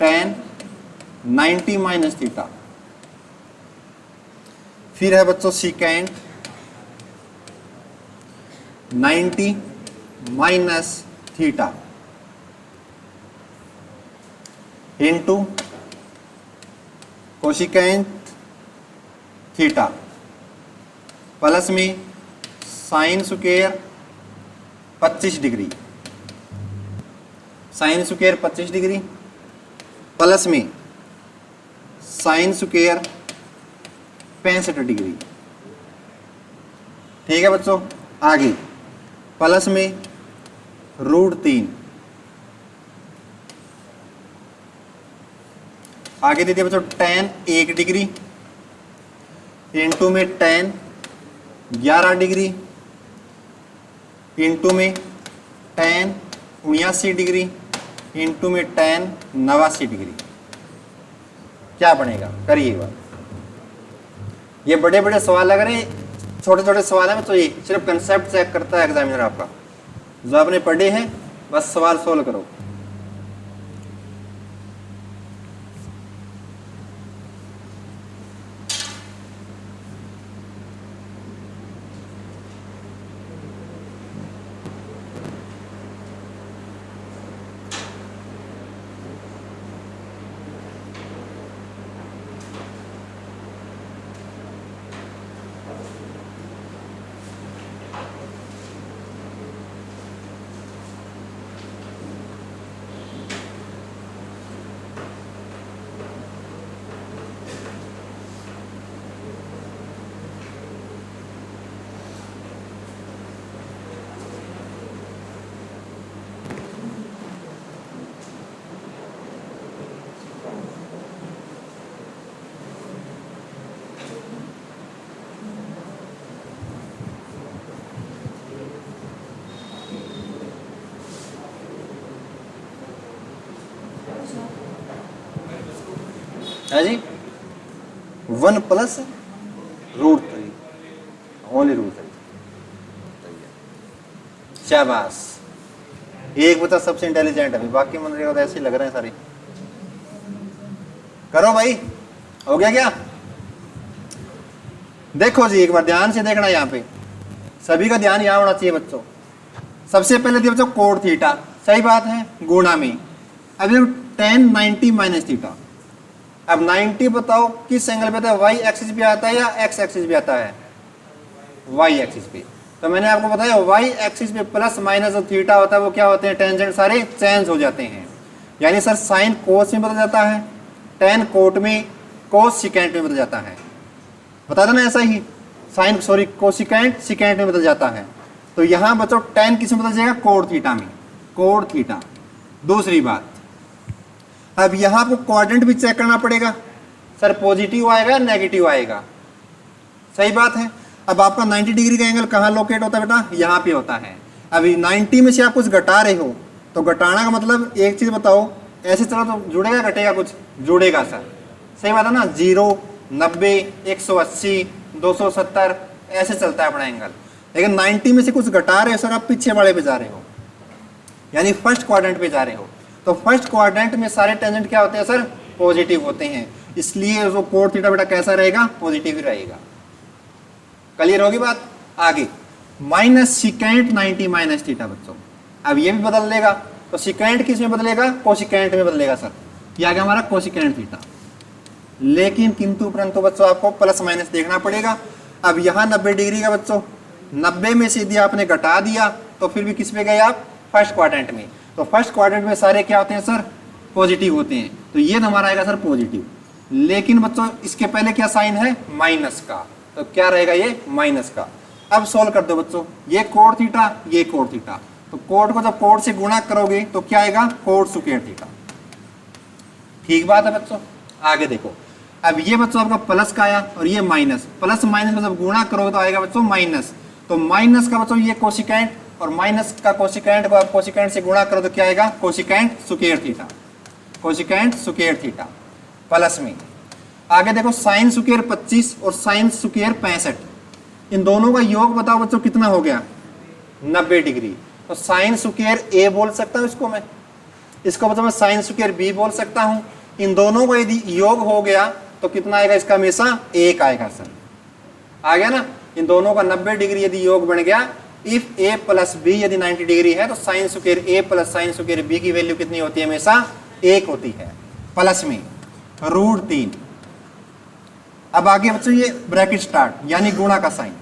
tan 90 minus theta, फिर है बच्चों secant 90 minus theta into cosecant theta plus में sine square 25 degree, sine square 25 degree plus में साइन स्क्वायर 65 डिग्री। ठीक है बच्चों, आगे प्लस में √3, आगे दे दिया बच्चों tan 1 डिग्री इंटू में tan 11 डिग्री इंटू में tan 79 डिग्री इंटू में tan 89 डिग्री। क्या बनेगा, करिए बात। ये बड़े बड़े सवाल लग रहे हैं, छोटे छोटे सवाल है, तो ये सिर्फ कंसेप्ट चेक करता है एग्जामिनर आपका, जो आपने पढ़े हैं बस सवाल सोल्व करो। है जी 1 प्लस √3, ओनली √3। शाबाश, एक बच्चा सबसे इंटेलिजेंट है, बाकी मंडली को तो ऐसे ही लग रहे हैं सारे। करो भाई, हो गया क्या? देखो जी एक बार ध्यान से देखना, यहाँ पे सभी का ध्यान यहाँ होना चाहिए बच्चों। सबसे पहले दिया बच्चों कोड थीटा, सही बात है, गुणा में अब tan 90 माइनस थीटा। अब 90 बताओ किस एंगल पे आता है, वाई एक्सिस पे आता है या एक्स एक्सिस पे आता है? वाई एक्सिस पे। तो मैंने आपको बताया वाई एक्सिस पे प्लस माइनस जो थीटा होता है वो क्या होते हैं, टेंजेंट सारे चेंज हो जाते हैं। यानी सर साइन कोस में बदल जाता है, टेन कोट में, कोस सिकेंट में बदल जाता है। बता देना ऐसा ही, साइन सॉरी कोसिकेंट सिकेंट में बदल जाता है। तो यहाँ बच्चों टेन किस में बदल जाएगा, कोड थीटा में, कोड थीटा। दूसरी बात, अब यहाँ आपको क्वाड्रेंट भी चेक करना पड़ेगा, सर पॉजिटिव आएगा नेगेटिव आएगा, सही बात है। अब आपका 90 डिग्री का एंगल कहाँ लोकेट होता है बेटा, यहाँ पे होता है। अभी 90 में से आप कुछ घटा रहे हो तो घटाना का मतलब एक चीज बताओ, ऐसे चलो तो जुड़ेगा घटेगा, कुछ जुड़ेगा सर, सही बात है ना। 0, 90, 180, 270 ऐसे चलता है अपना एंगल। लेकिन 90 में से कुछ घटा रहे हो सर, आप पीछे वाले पे जा रहे हो, यानी फर्स्ट क्वाड्रेंट पे जा रहे हो। तो फर्स्ट क्वाड्रेंट में सारे टेंजेंट क्या होते हैं सर, पॉजिटिव होते हैं, इसलिए वो कोड थीटा बेटा कैसा रहेगा, पॉजिटिव ही रहेगा। क्लियर होगी बात? आगे माइनस सिकेंट 90 माइनस थीटा बच्चों, अब ये भी बदल लेगा। तो सिकेंट किस में बदलेगा, कोसिकेंट में बदलेगा सर, ये आ गया हमारा कोसिकेंट थीटा। लेकिन किंतु परंतु बच्चों आपको प्लस माइनस देखना पड़ेगा। अब यहाँ 90 डिग्री का बच्चों, 90 में से यदि आपने घटा दिया तो फिर भी किस पे गए आप, फर्स्ट क्वाड्रेंट में। तो फर्स्ट क्वाड्रेंट में सारे क्या होते हैं सर, पॉजिटिव होते हैं, तो ये हमारा आएगा सर पॉजिटिव। लेकिन बच्चों इसके पहले क्या साइन है, माइनस का, तो क्या रहेगा ये माइनस का। अब सोल्व कर दो बच्चों, ये कोड थीटा, ये कोड थीटा, तो कोड को जब कोड से गुणा करोगे तो क्या आएगा, कोड स्क्वायर थीटा। ठीक बात है बच्चों। आगे देखो, अब ये बच्चों आपका प्लस का आया और ये माइनस, प्लस माइनस को जब गुणा करोगे तो आएगा बच्चों माइनस। तो माइनस का बच्चों ये कोसिकेंट और माइनस का कोसिकेंट को आप कोसिकेंट से गुणा करो तो क्या आएगा, cosecant square theta, cosecant square theta plus में। आगे देखो साइन स्क्वायर 25 और साइन स्क्वायर 65, इन दोनों का योग बताओ बच्चों कितना हो गया, 90 डिग्री। तो साइन स्क्वायर ए बोल सकता हूं इसको मैं, इसको बच्चों मैं साइन स्क्वायर बी बोल सकता हूं। इन दोनों का यदि योग हो गया तो कितना आएगा, इसका हमेशा 1 आएगा सर, आ गया ना। इन दोनों का 90 डिग्री यदि योग बन गया, इफ ए प्लस बी यदि 90 डिग्री है तो sine square A plus sine square B की वैल्यू कितनी होती है, हमेशा 1 होती है, प्लस में √3। अब आगे बच्चों ये ब्रैकेट स्टार्ट यानी गुणा का साइन,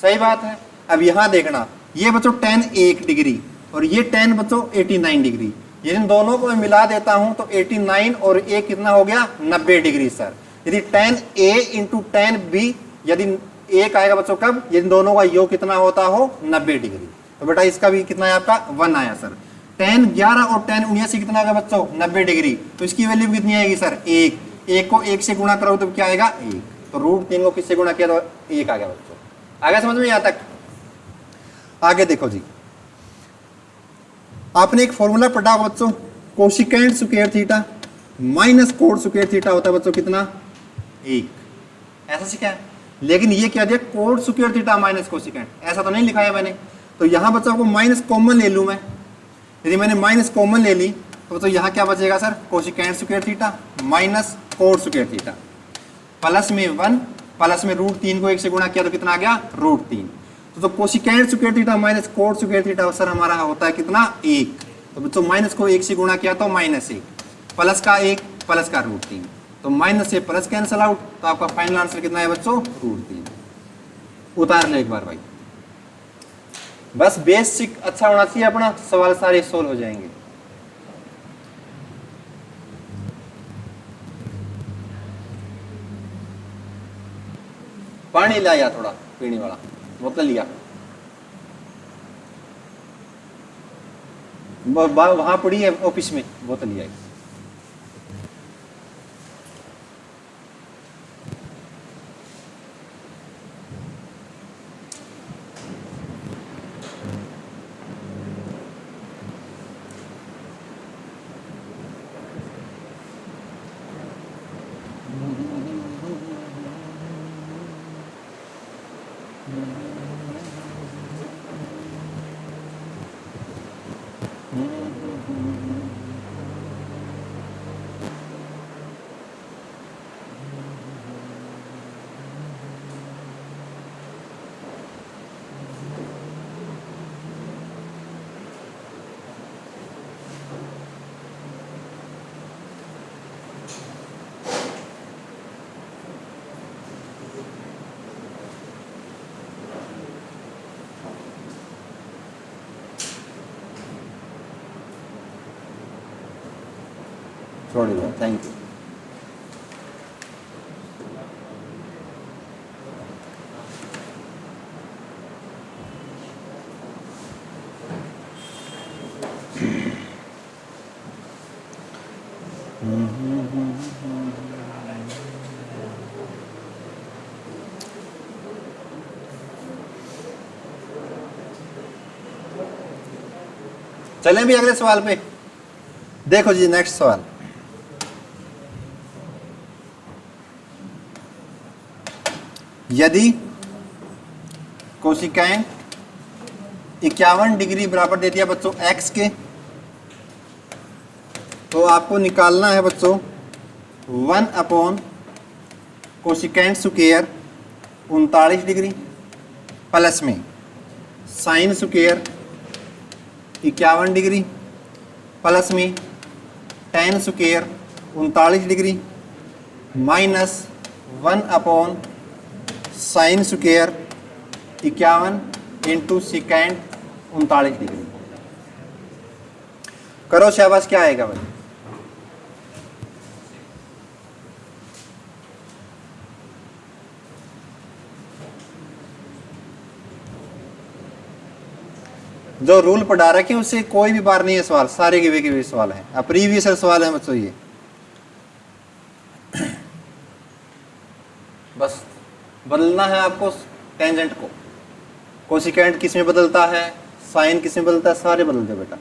सही बात है। अब यहां देखना, ये बच्चों tan 1 डिग्री और ये tan बच्चों 89 डिग्री, इन दोनों को मैं मिला देता हूं तो 89 और a कितना हो गया, 90 डिग्री सर। यदि tan a into tan b यदि 1 आएगा बच्चों कब, यदि दोनों का योग कितना होता हो, 90 डिग्री। तो बेटा इसका भी कितना है आपका 1 आया सर। tan 11 और tan 79 कितना आएगा बच्चों, 90 डिग्री, तो इसकी वैल्यू कितनी आएगी सर, 1। 1 को 1 से गुणा करो तो क्या आएगा, 1। तो √3 को किससे गुणा किया तो 1 आ गया बच्चों। आ गया समझ में यहाँ तक? आगे देखो जी, आपने एक फॉर्मूला पढ़ा होगा बच्चों, cosecant square theta minus code square theta होता है बच्चों कितना, 1, ऐसा सीखा है। लेकिन ये क्या दिया, code square theta minus cosecant, ऐसा तो नहीं लिखा है मैंने। तो यहाँ बच्चों को माइनस कॉमन ले लूँ मैं, यदि मैंने माइनस कॉमन ले ली तो यहाँ क्या बचेगा sir, cosecant square theta minus code square theta, plus में 1, प्लस में √3 को 1 से गुणा किया तो कितना आ गया, √3। तो cosecant square theta minus code square theta sir हमारा होता है कितना, 1। तो बच्चों माइनस को 1 से गुणा किया तो -1, प्लस का 1, प्लस का √3, तो माइनस से प्लस कैंसल आउट, तो आपका फाइनल आंसर कितना है बच्चों, √3। उतार ले एक बार भाई, बस बेसिक अच्छा होना चाहिए अपना, सवाल सारे सोल्व हो जाएंगे। पानी लाया थोड़ा पीने वाला, बोतल लिया, वहां पड़ी है ऑफिस में, बोतल लिया। छोड़ दिया, थैंक यू। चलें भी अगले सवाल पे। देखो जी नेक्स्ट सवाल, यदि कोसिकेंट 51 डिग्री बराबर दे दिया बच्चों x के, तो आपको निकालना है बच्चों 1 upon cosecant square 39 degree plus में साइन स्क्वायर 51 डिग्री प्लस में tan square 39 degree minus 1 upon sine square 51 into secant 39 degree. करो शाबाश, क्या आएगा भाई? जो रूल पढ़ा रखे उससे कोई भी बार नहीं है सवाल, सारे के वे सवाल है। अब प्रीवियस सवाल है बच्चों ये, बस बदलना है आपको टेंजेंट को। कोसिकेंट किस में बदलता है, साइन किस में बदलता है, सारे बदल दो बेटा।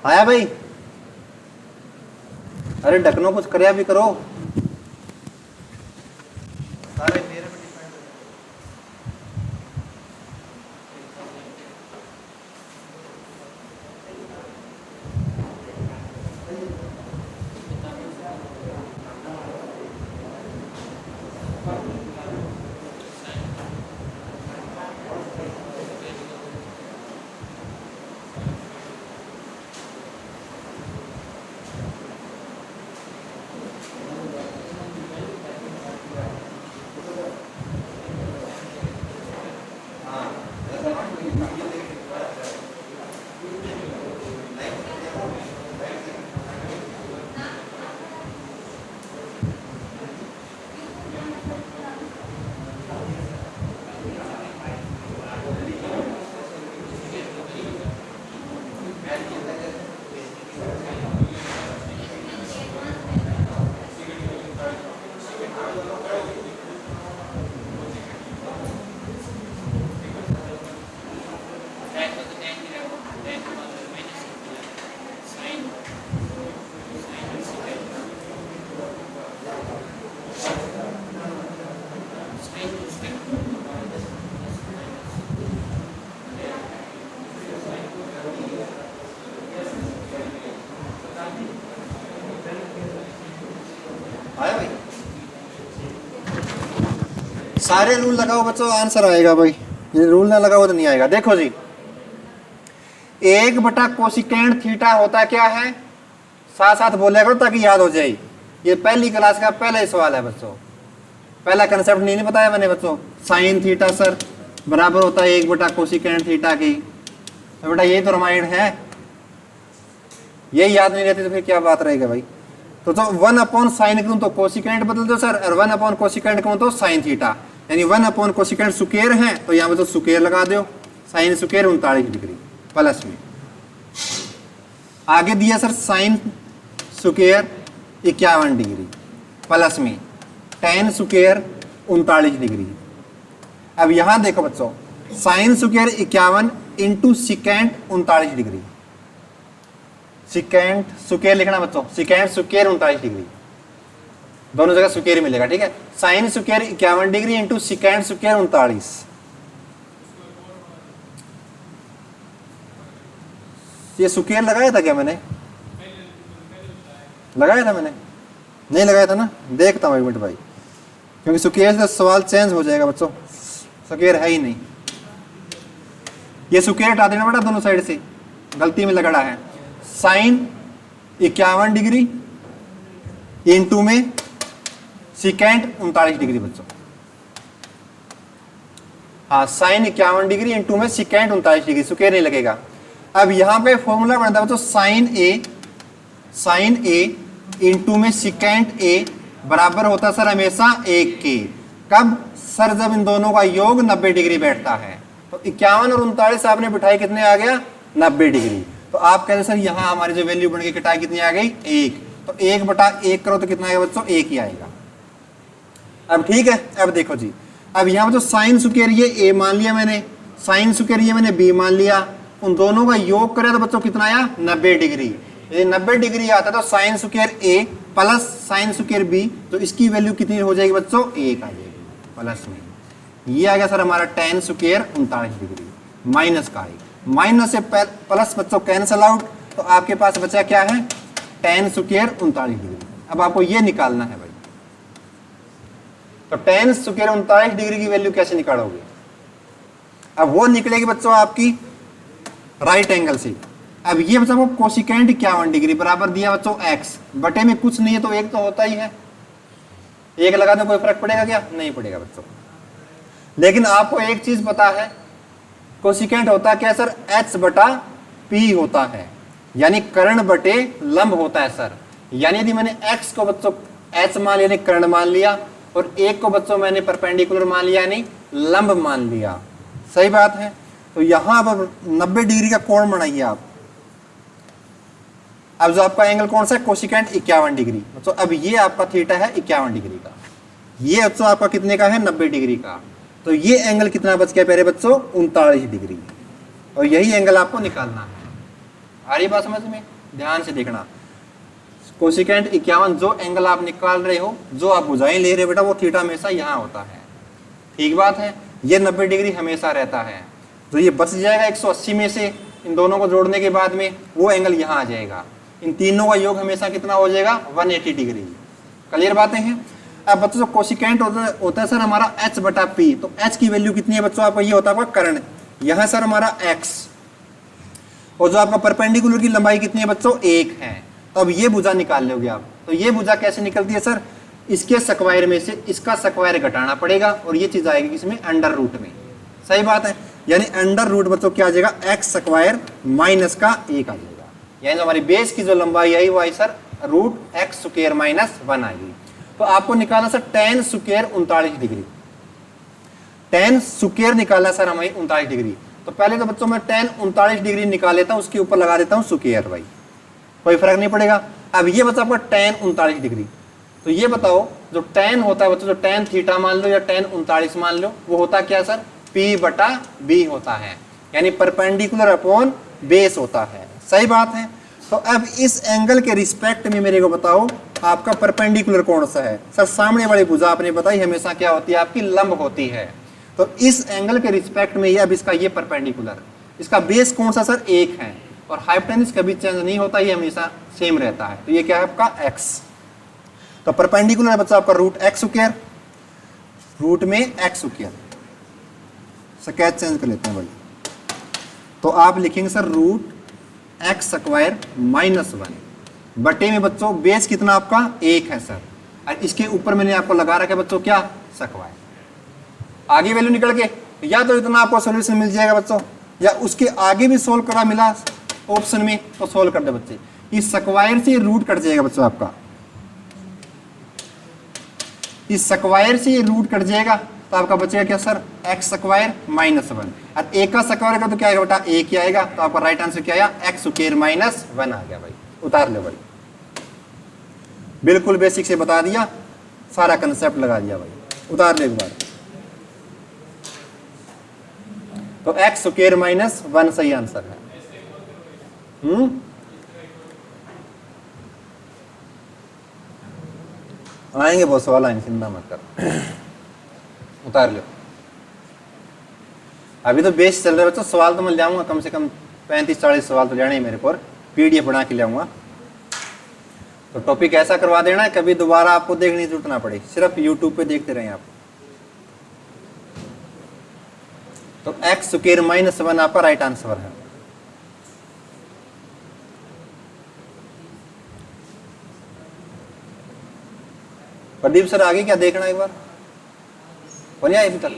आया भाई? अरे ढकनो कुछ करया भी करो। सारे मेरे पे डिपेंड है। आया भाई? सारे रूल लगाओ बच्चों, आंसर आएगा भाई। ये रूल ना लगाओ तो नहीं आएगा। देखो जी, 1 कोसिकेंट थीटा होता क्या है, साथ साथ बोलिया करो ताकि याद हो जाए। ये पहली क्लास का पहला ही सवाल है बच्चों। पहला कंसेप्ट नहीं बताया मैंने बच्चों, साइन थीटा सर बराबर होता है 1 बटा कोसिकेंट थीटा की। तो बेटा यही तो रामायण है, यही याद नहीं रहती तो फिर क्या बात रहेगा भाई। तो 1 अपॉन साइन करूं तो कोसिकेंट बदल दो सर, और 1 अपॉन कोसिकेंट करूं तो साइन थीटा, यानी 1 अपॉन कोसिकेंट सुकेर है तो यहाँ पे तो सुकेर लगा दो, साइन सुकेर 39 डिग्री प्लस में। आगे दिया सर साइन सुकेर 51 डिग्री प्लस में टेन सुकेर 39 डिग्री। अब यहां देखो बच्चों, साइन सुकेर 51 इंटू सिकेंट 39 डिग्री, सिकेंट सुकेर लिखना बच्चों, सिकेंट सुकेर 39 डिग्री, दोनों जगह सुकेर मिलेगा, ठीक है। साइन सुकेर 51 डिग्री इंटू सिकेंट सुकेर 39, ये सुकेर लगाया था क्या मैंने? लगाया था मैंने? नहीं लगाया था ना, देखता हूं एक मिनट भाई, क्योंकि सुकेर से सवाल चेंज हो जाएगा बच्चों, सुकेर है ही नहीं। ये सुकेर हटा देना बेटा दोनों साइड से, गलती में लगड़ा है। साइन 51 डिग्री इंटू में सिकेंट 39 डिग्री बच्चों, हाँ साइन 51 डिग्री इंटू में सिकेंट 39 डिग्री, सुकेर नहीं लगेगा। अब यहां पे फॉर्मूला बनता है बच्चों, साइन ए इंटू में सिकेंट ए बराबर होता सर हमेशा 1 के। कब सर? जब इन दोनों का योग 90 डिग्री बैठता है। तो 51 और 39 आपने बिठाई, कितने आ गया? 90 डिग्री। तो आप कहते सर यहाँ हमारी जो वैल्यू बन गई कटाई कितनी आ गई? 1। तो 1 बटा 1 करो तो कितना आएगा बच्चों? 1 ही आएगा। अब ठीक है, अब देखो जी, अब यहाँ बच्चों साइन सुकेर ये ए मान लिया मैंने, साइन सुकेर ये मैंने बी मान लिया, उन दोनों का योग करे तो बच्चों कितना आया? 90 डिग्री। यदि 90 डिग्री आता है तो साइन सुकेर ए प्लस साइन सुकेर बी, तो इसकी वैल्यू कितनी हो जाएगी बच्चों? 1 आ जाएगी प्लस में। ये आ गया सर हमारा टेन सुकेर 39 डिग्री, माइनस का 1, माइनस से प्लस बच्चों कैंसल आउट, तो आपके पास बचा क्या है? टेन सुकेर 39 डिग्री। अब आपको ये निकालना है भाई, तो टेन सुकेर 39 डिग्री की वैल्यू कैसे निकालोगे? अब वो निकलेगी बच्चों आपकी राइट एंगल से। अब ये बच्चों को कोसिकेंट 51 डिग्री बराबर दिया बच्चों एक्स, बटे में कुछ नहीं है तो एक तो होता ही है, एक लगा दो, कोई फर्क पड़ेगा क्या? नहीं पड़ेगा बच्चों। लेकिन आपको एक चीज पता है, कोसिकेंट होता क्या सर? एच बटा पी होता है, यानी कर्ण बटे लंब होता है सर। यानी यदि मैंने एक्स को बच्चों एच मान लिया, कर्ण मान लिया, और एक को बच्चों मैंने परपेंडिकुलर मान लिया, यानी लंब मान लिया, सही बात है। तो यहां पर 90 डिग्री का कोण बनाइए आप। अब जो आपका एंगल कौन सा है? Cosecant 51 degree. तो अब ये आपका थीटा है 51 डिग्री का, ये बच्चों आपका कितने का है? 90 डिग्री का। तो ये एंगल कितना बच गया प्यारे बच्चों? 39 डिग्री। और यही एंगल आपको निकालना है। आ रही बात समझ में? ध्यान से देखना, कोसिकेंट 51 जो एंगल आप निकाल रहे हो, जो आप भुजाएं ले रहे हो बेटा, वो थीटा हमेशा यहाँ होता है, ठीक बात है। ये 90 डिग्री हमेशा रहता है, तो ये बच जाएगा 180 में से, इन दोनों को जोड़ने के बाद में वो एंगल यहाँ आ जाएगा। इन तीनों का योग हमेशा कितना हो जाएगा? 180 डिग्री। क्लियर बातें हैं? अब बच्चों जो कोसिकेंट होता है सर हमारा h बटा पी, तो h की वैल्यू कितनी है बच्चों? आपका ये होता है आपका कर्ण, यहाँ सर हमारा x, और जो आपका परपेंडिकुलर की लंबाई कितनी है बच्चों? 1 है। तो अब ये भुजा निकाल लोगे आप। तो ये भुजा कैसे निकलती है सर? इसके स्क्वायर में से इसका स्क्वायर घटाना पड़ेगा, और ये चीज आएगी किसमें? अंडर रूट में, सही बात है। यानी अंडर रूट बच्चों क्या आ जाएगा? एक्स स्क्वायर माइनस का 1 आ जाएगा। यानी हमारी बेस की जो लंबाई आई वो आई sir root x square minus 1 आएगी। तो आपको निकालना sir tan square 39 degree, tan square निकालना सर हमारी 39 डिग्री। तो पहले तो बच्चों मैं टेन 39 डिग्री निकाल लेता हूं, उसके ऊपर लगा देता हूं स्क्वायर भाई, कोई फर्क नहीं पड़ेगा। अब ये बच्चा आपका टेन 39 डिग्री, तो ये बताओ जो टेन होता है बच्चों, जो टेन थीटा मान लो या टेन 39 मान लो, वो होता क्या सर? P बटा B होता है, यानी परपेंडिकुलर अपॉन बेस होता है, सही बात है। तो अब इस एंगल के रिस्पेक्ट में मेरे को बताओ आपका परपेंडिकुलर कौन सा है? सर सामने वाली भुजा आपने बताई हमेशा क्या होती है? आपकी लंब होती है। तो इस एंगल के रिस्पेक्ट में ये अब इसका ये परपेंडिकुलर, इसका बेस कौन सा सर? 1 है, और हाइपोटेन्यूज कभी चेंज नहीं होता, ये हमेशा सेम रहता है। तो ये क्या है आपका x। तो परपेंडिकुलर है बच्चा आपका रूट एक्स स्क्वायर, रूट में एक्स स्क्वायर, स्केच चेंज कर लेते हैं भाई। तो आप लिखेंगे sir root x square minus 1 बटे में बच्चों बेस कितना आपका? 1 है सर, और इसके ऊपर मैंने आपको लगा रखा है बच्चों क्या, स्क्वायर। आगे वैल्यू निकल के या तो इतना आपको सोल्यूशन मिल जाएगा बच्चों, या उसके आगे भी सोल्व करा मिला ऑप्शन में तो सोल्व कर दे बच्चे। इस स्क्वायर से रूट कट जाएगा बच्चों आपका, इस स्क्वायर से ये रूट कट जाएगा तो आपका बचेगा क्या सर, एक्स स्क्वायर माइनस 1। और एक का स्क्वायर का तो क्या आएगा बेटा, एक ही आएगा। तो आपका राइट आंसर क्या आया, एक्स स्क्वायर माइनस 1 आ गया भाई। उतार ले भाई, बिल्कुल बेसिक से बता दिया, सारा कंसेप्ट लगा दिया भाई। उतार ले एक बार। तो एक्स स्क्वायर माइनस 1 सही आंसर है। आएंगे बहुत सवाल आएंगे, चिंता मत कर। उतार लो। अभी तो बेस चल रहा है बच्चों, सवाल तो मैं ले आऊंगा कम से कम 35-40 सवाल तो जाने मेरे को, पीडीएफ बना के ले आऊंगा। तो टॉपिक ऐसा करवा देना है कभी दोबारा आपको देखने जरूरत ना पड़े, सिर्फ यूट्यूब पे देखते रहें आप। तो एक्स स्क्वायर माइनस 1 आपका राइट आंसर है। प्रदीप सर आगे क्या देखना एक बार, बनिया अभी तक।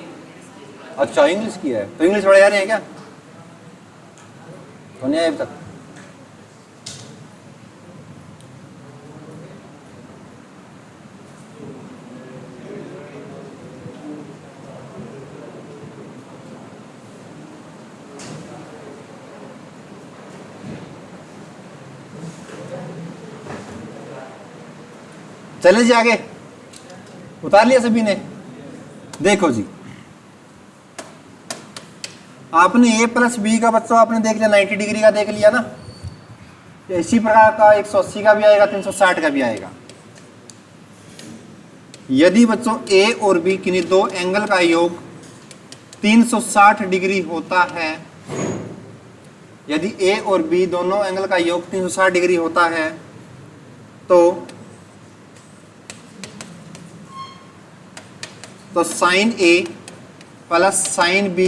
अच्छा इंग्लिश की है, तो इंग्लिश पढ़े जा रहे हैं क्या, बनिया अभी तक। चले जी आगे, उतार लिया सभी ने। देखो जी, आपने a प्लस बी का बच्चों आपने देख लिया, 90 डिग्री का देख लिया ना। इसी प्रकार का 180 का भी आएगा, 360 का भी आएगा। यदि बच्चों a और b किन्हीं दो एंगल का योग 360 डिग्री होता है, यदि a और b दोनों एंगल का योग 360 डिग्री होता है, तो sine a plus sine b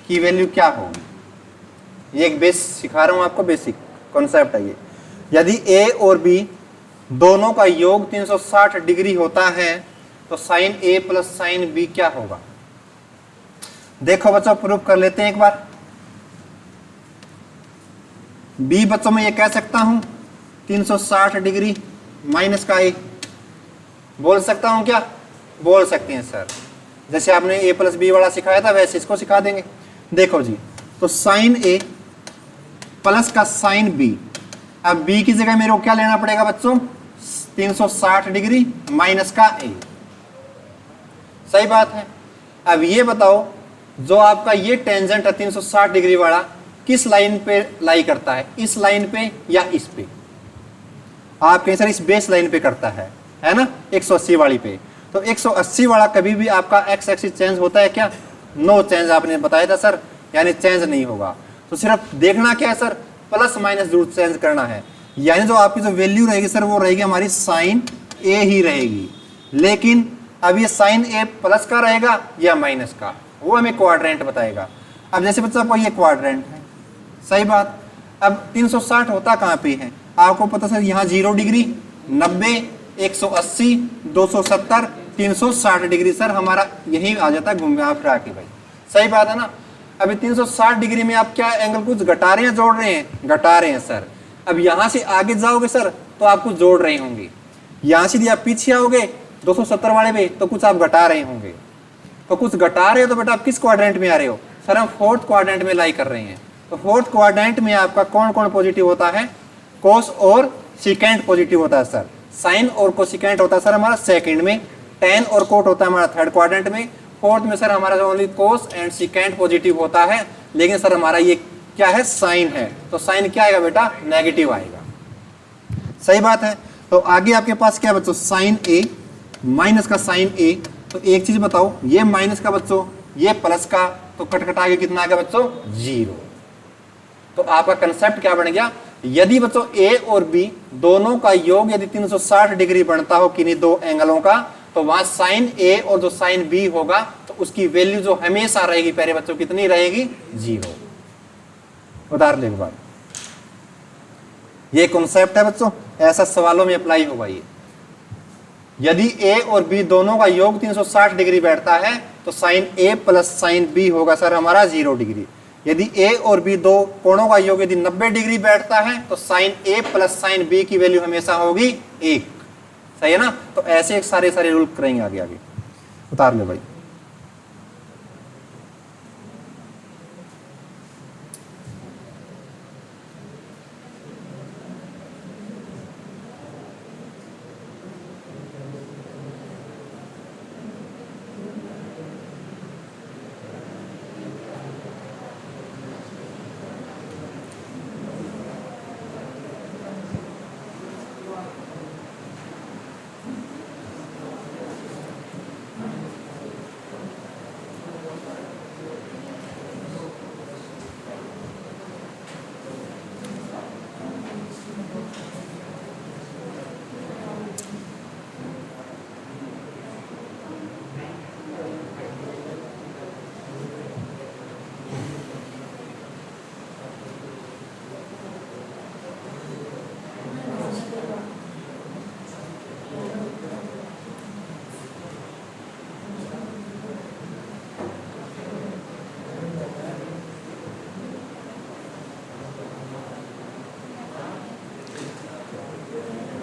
की वैल्यू क्या होगी। ये एक बेस सिखा रहा हूं आपको, बेसिक कॉन्सेप्ट है ये। यदि a और b दोनों का योग 360 डिग्री होता है तो sine a plus sine b क्या होगा। देखो बच्चों, प्रूफ कर लेते हैं एक बार। b बच्चों में ये कह सकता हूं 360 डिग्री माइनस का a, बोल सकता हूं क्या, बोल सकते हैं सर। जैसे आपने a प्लस बी वाला सिखाया था वैसे इसको सिखा देंगे। देखो जी, तो साइन a प्लस का साइन b, अब b की जगह मेरे को क्या लेना पड़ेगा बच्चों, 360 डिग्री माइनस का a। सही बात है। अब ये बताओ, जो आपका ये टेंजेंट है 360 डिग्री वाला, किस लाइन पे लाई करता है, इस लाइन पे या इस पे। आप कहें सर इस बेस लाइन पे करता है ना, 180 वाली पे। तो 180 वाला कभी भी आपका एक्स एक्सिस चेंज होता है क्या, नो चेंज आपने बताया था सर, यानी चेंज नहीं होगा। तो सिर्फ देखना क्या है सर, प्लस माइनस जरूर चेंज करना है। यानी जो आपकी जो वैल्यू रहेगी सर वो रहेगी हमारी साइन ए ही रहेगी। लेकिन अब ये साइन ए प्लस का रहेगा या माइनस का, वो हमें क्वाड्रेंट बताएगा। अब जैसे बच्चा आपको ये क्वाड्रेंट है, सही बात। अब 360 होता कहाँ पे है, आपको पता सर यहाँ 0 डिग्री, 90, 180, 270, 360 डिग्री सर हमारा यही आ जाता है घुमा फिरा के भाई। सही बात है ना। अभी 360 डिग्री में आप क्या एंगल कुछ घटा रहे हैं जोड़ रहे हैं, घटा रहे हैं सर। अब यहां से आगे जाओगे सर तो आप कुछ जोड़ रहे होंगे, यहां से यदि आप पीछे आओगे 270 वाले पे तो कुछ आप घटा रहे होंगे। तो कुछ घटा रहे हो तो बेटा आप किस क्वाड्रेंट में आ रहे हो, सर हम फोर्थ क्वाड्रेंट में लाई कर रहे हैं। तो फोर्थ क्वाड्रेंट में आपका कौन कौन पॉजिटिव होता है, कोस और सिकेंट पॉजिटिव होता है सर। साइन और कोसिकेंट होता है सर हमारा सेकंड में, टेन और कोट होता है हमारा थर्ड क्वाड्रेंट में, फोर्थ में सर हमारा जो only cos and secant positive होता है। लेकिन सर हमारा ये क्या है, साइन है, तो साइन क्या आएगा बेटा, नेगेटिव आएगा। सही बात है। तो आगे आपके पास क्या बच्चों, साइन ए माइनस का साइन ए। तो एक चीज बताओ, ये माइनस का बच्चों, ये प्लस का, तो कटकटा के कितना आ गया बच्चों, 0। तो आपका कंसेप्ट क्या बन गया, यदि बच्चों ए और बी दोनों का योग यदि 360 डिग्री बनता हो किन्हीं दो एंगलों का, तो वहां साइन ए और जो साइन बी होगा तो उसकी वैल्यू जो हमेशा रहेगी प्यारे बच्चों कितनी रहेगी, 0। उतार ले एक बार। ये कॉन्सेप्ट है बच्चों, ऐसा सवालों में अप्लाई होगा ये। यदि ए और बी दोनों का योग 360 डिग्री बैठता है तो साइन ए प्लस साइन बी होगा सर हमारा 0 डिग्री। यदि ए और बी दो कोणों का योग यदि 90 डिग्री बैठता है तो साइन ए प्लस साइन बी की वैल्यू हमेशा होगी 1। सही है ना। तो ऐसे एक सारे सारे रूल करेंगे आगे आगे। उतार लो भाई।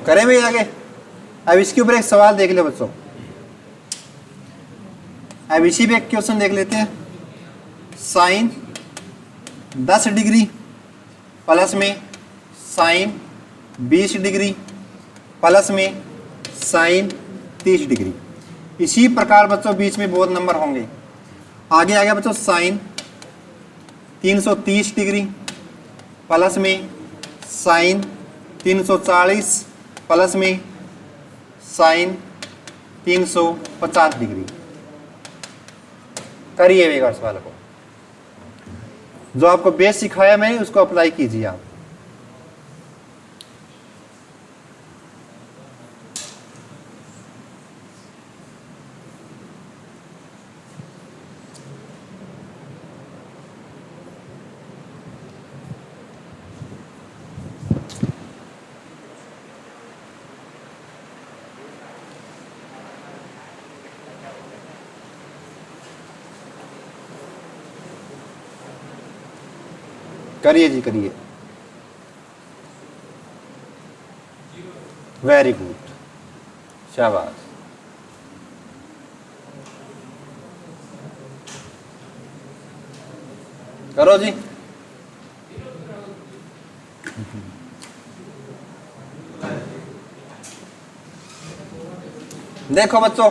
करें भाई आगे। अब इसके ऊपर एक सवाल देख ले बच्चों। अब इसी पे एक क्वेश्चन देख लेते हैं। साइन 10 डिग्री प्लस में साइन 20 डिग्री प्लस में साइन 30 डिग्री। इसी प्रकार बच्चों बीच में बहुत नंबर होंगे। आगे आ गया बच्चों साइन 330 डिग्री प्लस में साइन 340 प्लस में साइन 350 डिग्री। करिए एक बार सवाल को। जो आपको बेस सिखाया मैंने उसको अप्लाई कीजिए आप। करिए जी करिए। वेरी गुड, शाबाश। करो जी। देखो बच्चों,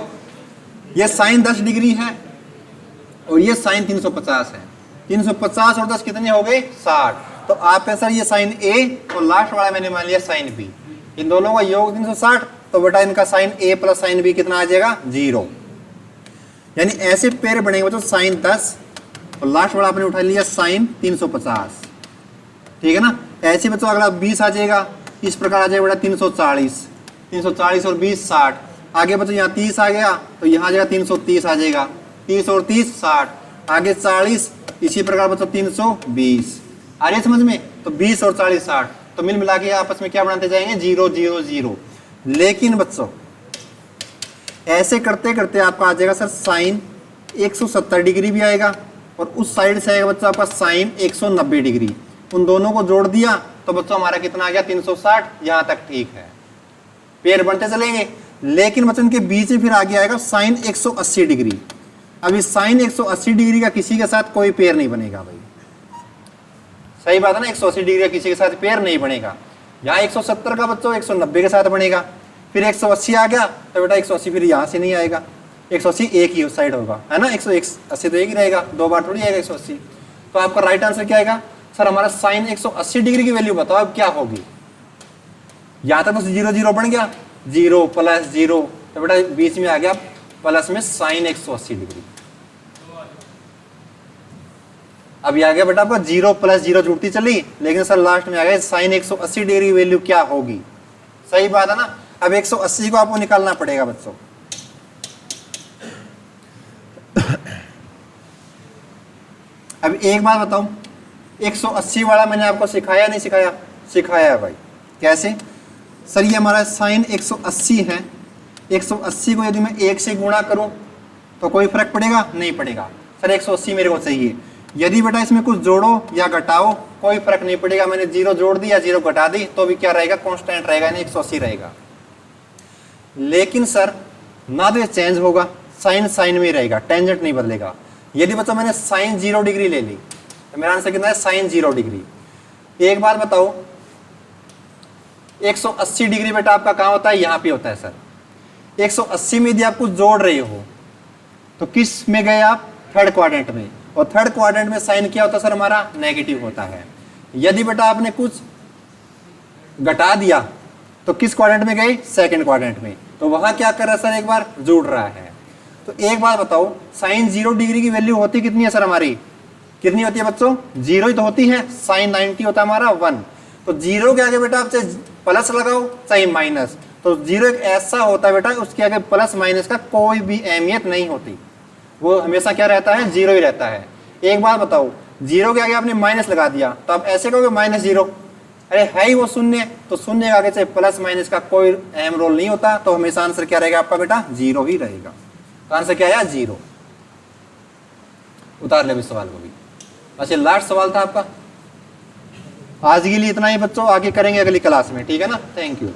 ये साइन 10 डिग्री है और ये साइन 350 है। 350 और 10 कितने हो गए? 60। तो आप सर ये साइन ए और लास्ट वाला मैंने मान लिया साइन बी, इन दोनों का योग 360। तो बेटा इनका साइन ए प्लस साइन बी कितना आ जाएगा? 0। यानी ऐसे पेयर बनेंगे बच्चों, साइन 10 और लास्ट वाला आपने उठा लिया साइन 350। ठीक है ना। ऐसे बच्चों अगला 20 आ जाएगा। इस प्रकार आ जाएगा बेटा 340। 340 और 20 60। आगे बच्चों यहाँ 30 आ गया तो यहाँ आ जाएगा 330 आ जाएगा। 30 और 30 60। आगे 40। इसी प्रकार बच्चों 320 आ रही है समझ में। तो 20 और 40 60। तो मिल मिला के आपस में क्या बनाते जाएंगे? 0 0 0। लेकिन बच्चों ऐसे करते करते आपका आ जाएगा सर साइन 170 डिग्री भी आएगा और उस साइड से आएगा बच्चों आपका साइन 190 डिग्री। उन दोनों को जोड़ दिया तो बच्चों हमारा कितना आ गया? 360। यहाँ तक ठीक है, पेयर बनते चलेंगे। लेकिन बच्चों इनके बीच में फिर आगे आएगा साइन 180 डिग्री। अभी साइन 180 डिग्री का किसी के साथ कोई पेयर नहीं बनेगा भाई। सही बात है ना। 180 डिग्री का किसी के साथ पेयर नहीं बनेगा। यहाँ 170 का बच्चों 190 के साथ बनेगा। फिर 180 आ गया तो बेटा 180 फिर यहाँ से नहीं आएगा। 180 एक ही साइड होगा, है ना। 180 तो एक ही रहेगा, दो बार थोड़ी आएगा 180। तो आपका राइट आंसर क्या आएगा? सर हमारा साइन 180 डिग्री की वैल्यू बताओ अब क्या होगी। यहाँ तक तो 0 0 बन गया, 0 प्लस 0। तो बेटा बीच में आ गया प्लस में साइन 180 डिग्री। अभी आ गया बेटा आपका 0 प्लस 0 जुड़ती चली, लेकिन सर लास्ट में आ गया साइन 180 डिग्री की वैल्यू क्या होगी। सही बात है ना। अब 180 को आपको निकालना पड़ेगा बच्चों। अब एक बात बताऊं, 180 वाला मैंने आपको सिखाया नहीं सिखाया? सिखाया भाई। कैसे? सर ये हमारा साइन 180 है 180 को यदि मैं 1 से गुणा करूं तो कोई फर्क पड़ेगा? नहीं पड़ेगा। सर 180 मेरे को चाहिए। यदि बेटा इसमें कुछ जोड़ो या घटाओ कोई फर्क नहीं पड़ेगा। मैंने 0 जोड़ दी या 0 घटा दी तो भी क्या रहेगा? कांस्टेंट रहेगा, यानी 180 रहेगा। लेकिन सर ना तो ये चेंज होगा, साइन साइन में रहेगा, टेंजेंट नहीं बदलेगा। यदि बच्चों मैंने साइन 0 डिग्री ले ली तो मेरा आंसर कितना है? Sine 0 degree. एक बात बताओ, 180 डिग्री बेटा आपका कहां होता है? यहां पे होता है सर। 180 में यदि आप कुछ जोड़ रहे हो तो किस में गए आप? थर्ड क्वाड्रेंट में। और थर्ड क्वाड्रेंट में साइन क्या होता है सर? हमारा नेगेटिव होता है। यदि बेटा आपने कुछ घटा दिया तो किस क्वाड्रेंट में गए? सेकंड क्वाड्रेंट में। तो वहां क्या कर रहा है सर? एक बार जुड़ रहा है। तो एक बात बताओ, साइन 0 डिग्री की वैल्यू होती कितनी है सर हमारी? कितनी होती है बच्चों? 0 ही तो होती है। साइन 90 होता है हमारा 1। तो 0 के आगे बेटा आप चाहे प्लस लगाओ चाहे माइनस, तो 0 एक ऐसा होता है बेटा उसके आगे प्लस माइनस का कोई भी अहमियत नहीं होती, वो हमेशा क्या रहता है? 0 ही रहता है। एक बात बताओ, 0 के आगे आपने माइनस लगा दिया तो आप ऐसे कहोगे -0, अरे है ही वो शून्य। तो शून्य के आगे चाहे प्लस माइनस का कोई अहम रोल नहीं होता, तो हमेशा आंसर क्या रहेगा आपका बेटा? 0 ही रहेगा। तो आंसर क्या है? 0। उतार ले सवाल को भी। अच्छा, लास्ट सवाल था आपका। आज के लिए इतना ही बच्चों, आगे करेंगे अगली क्लास में, ठीक है ना? Thank you.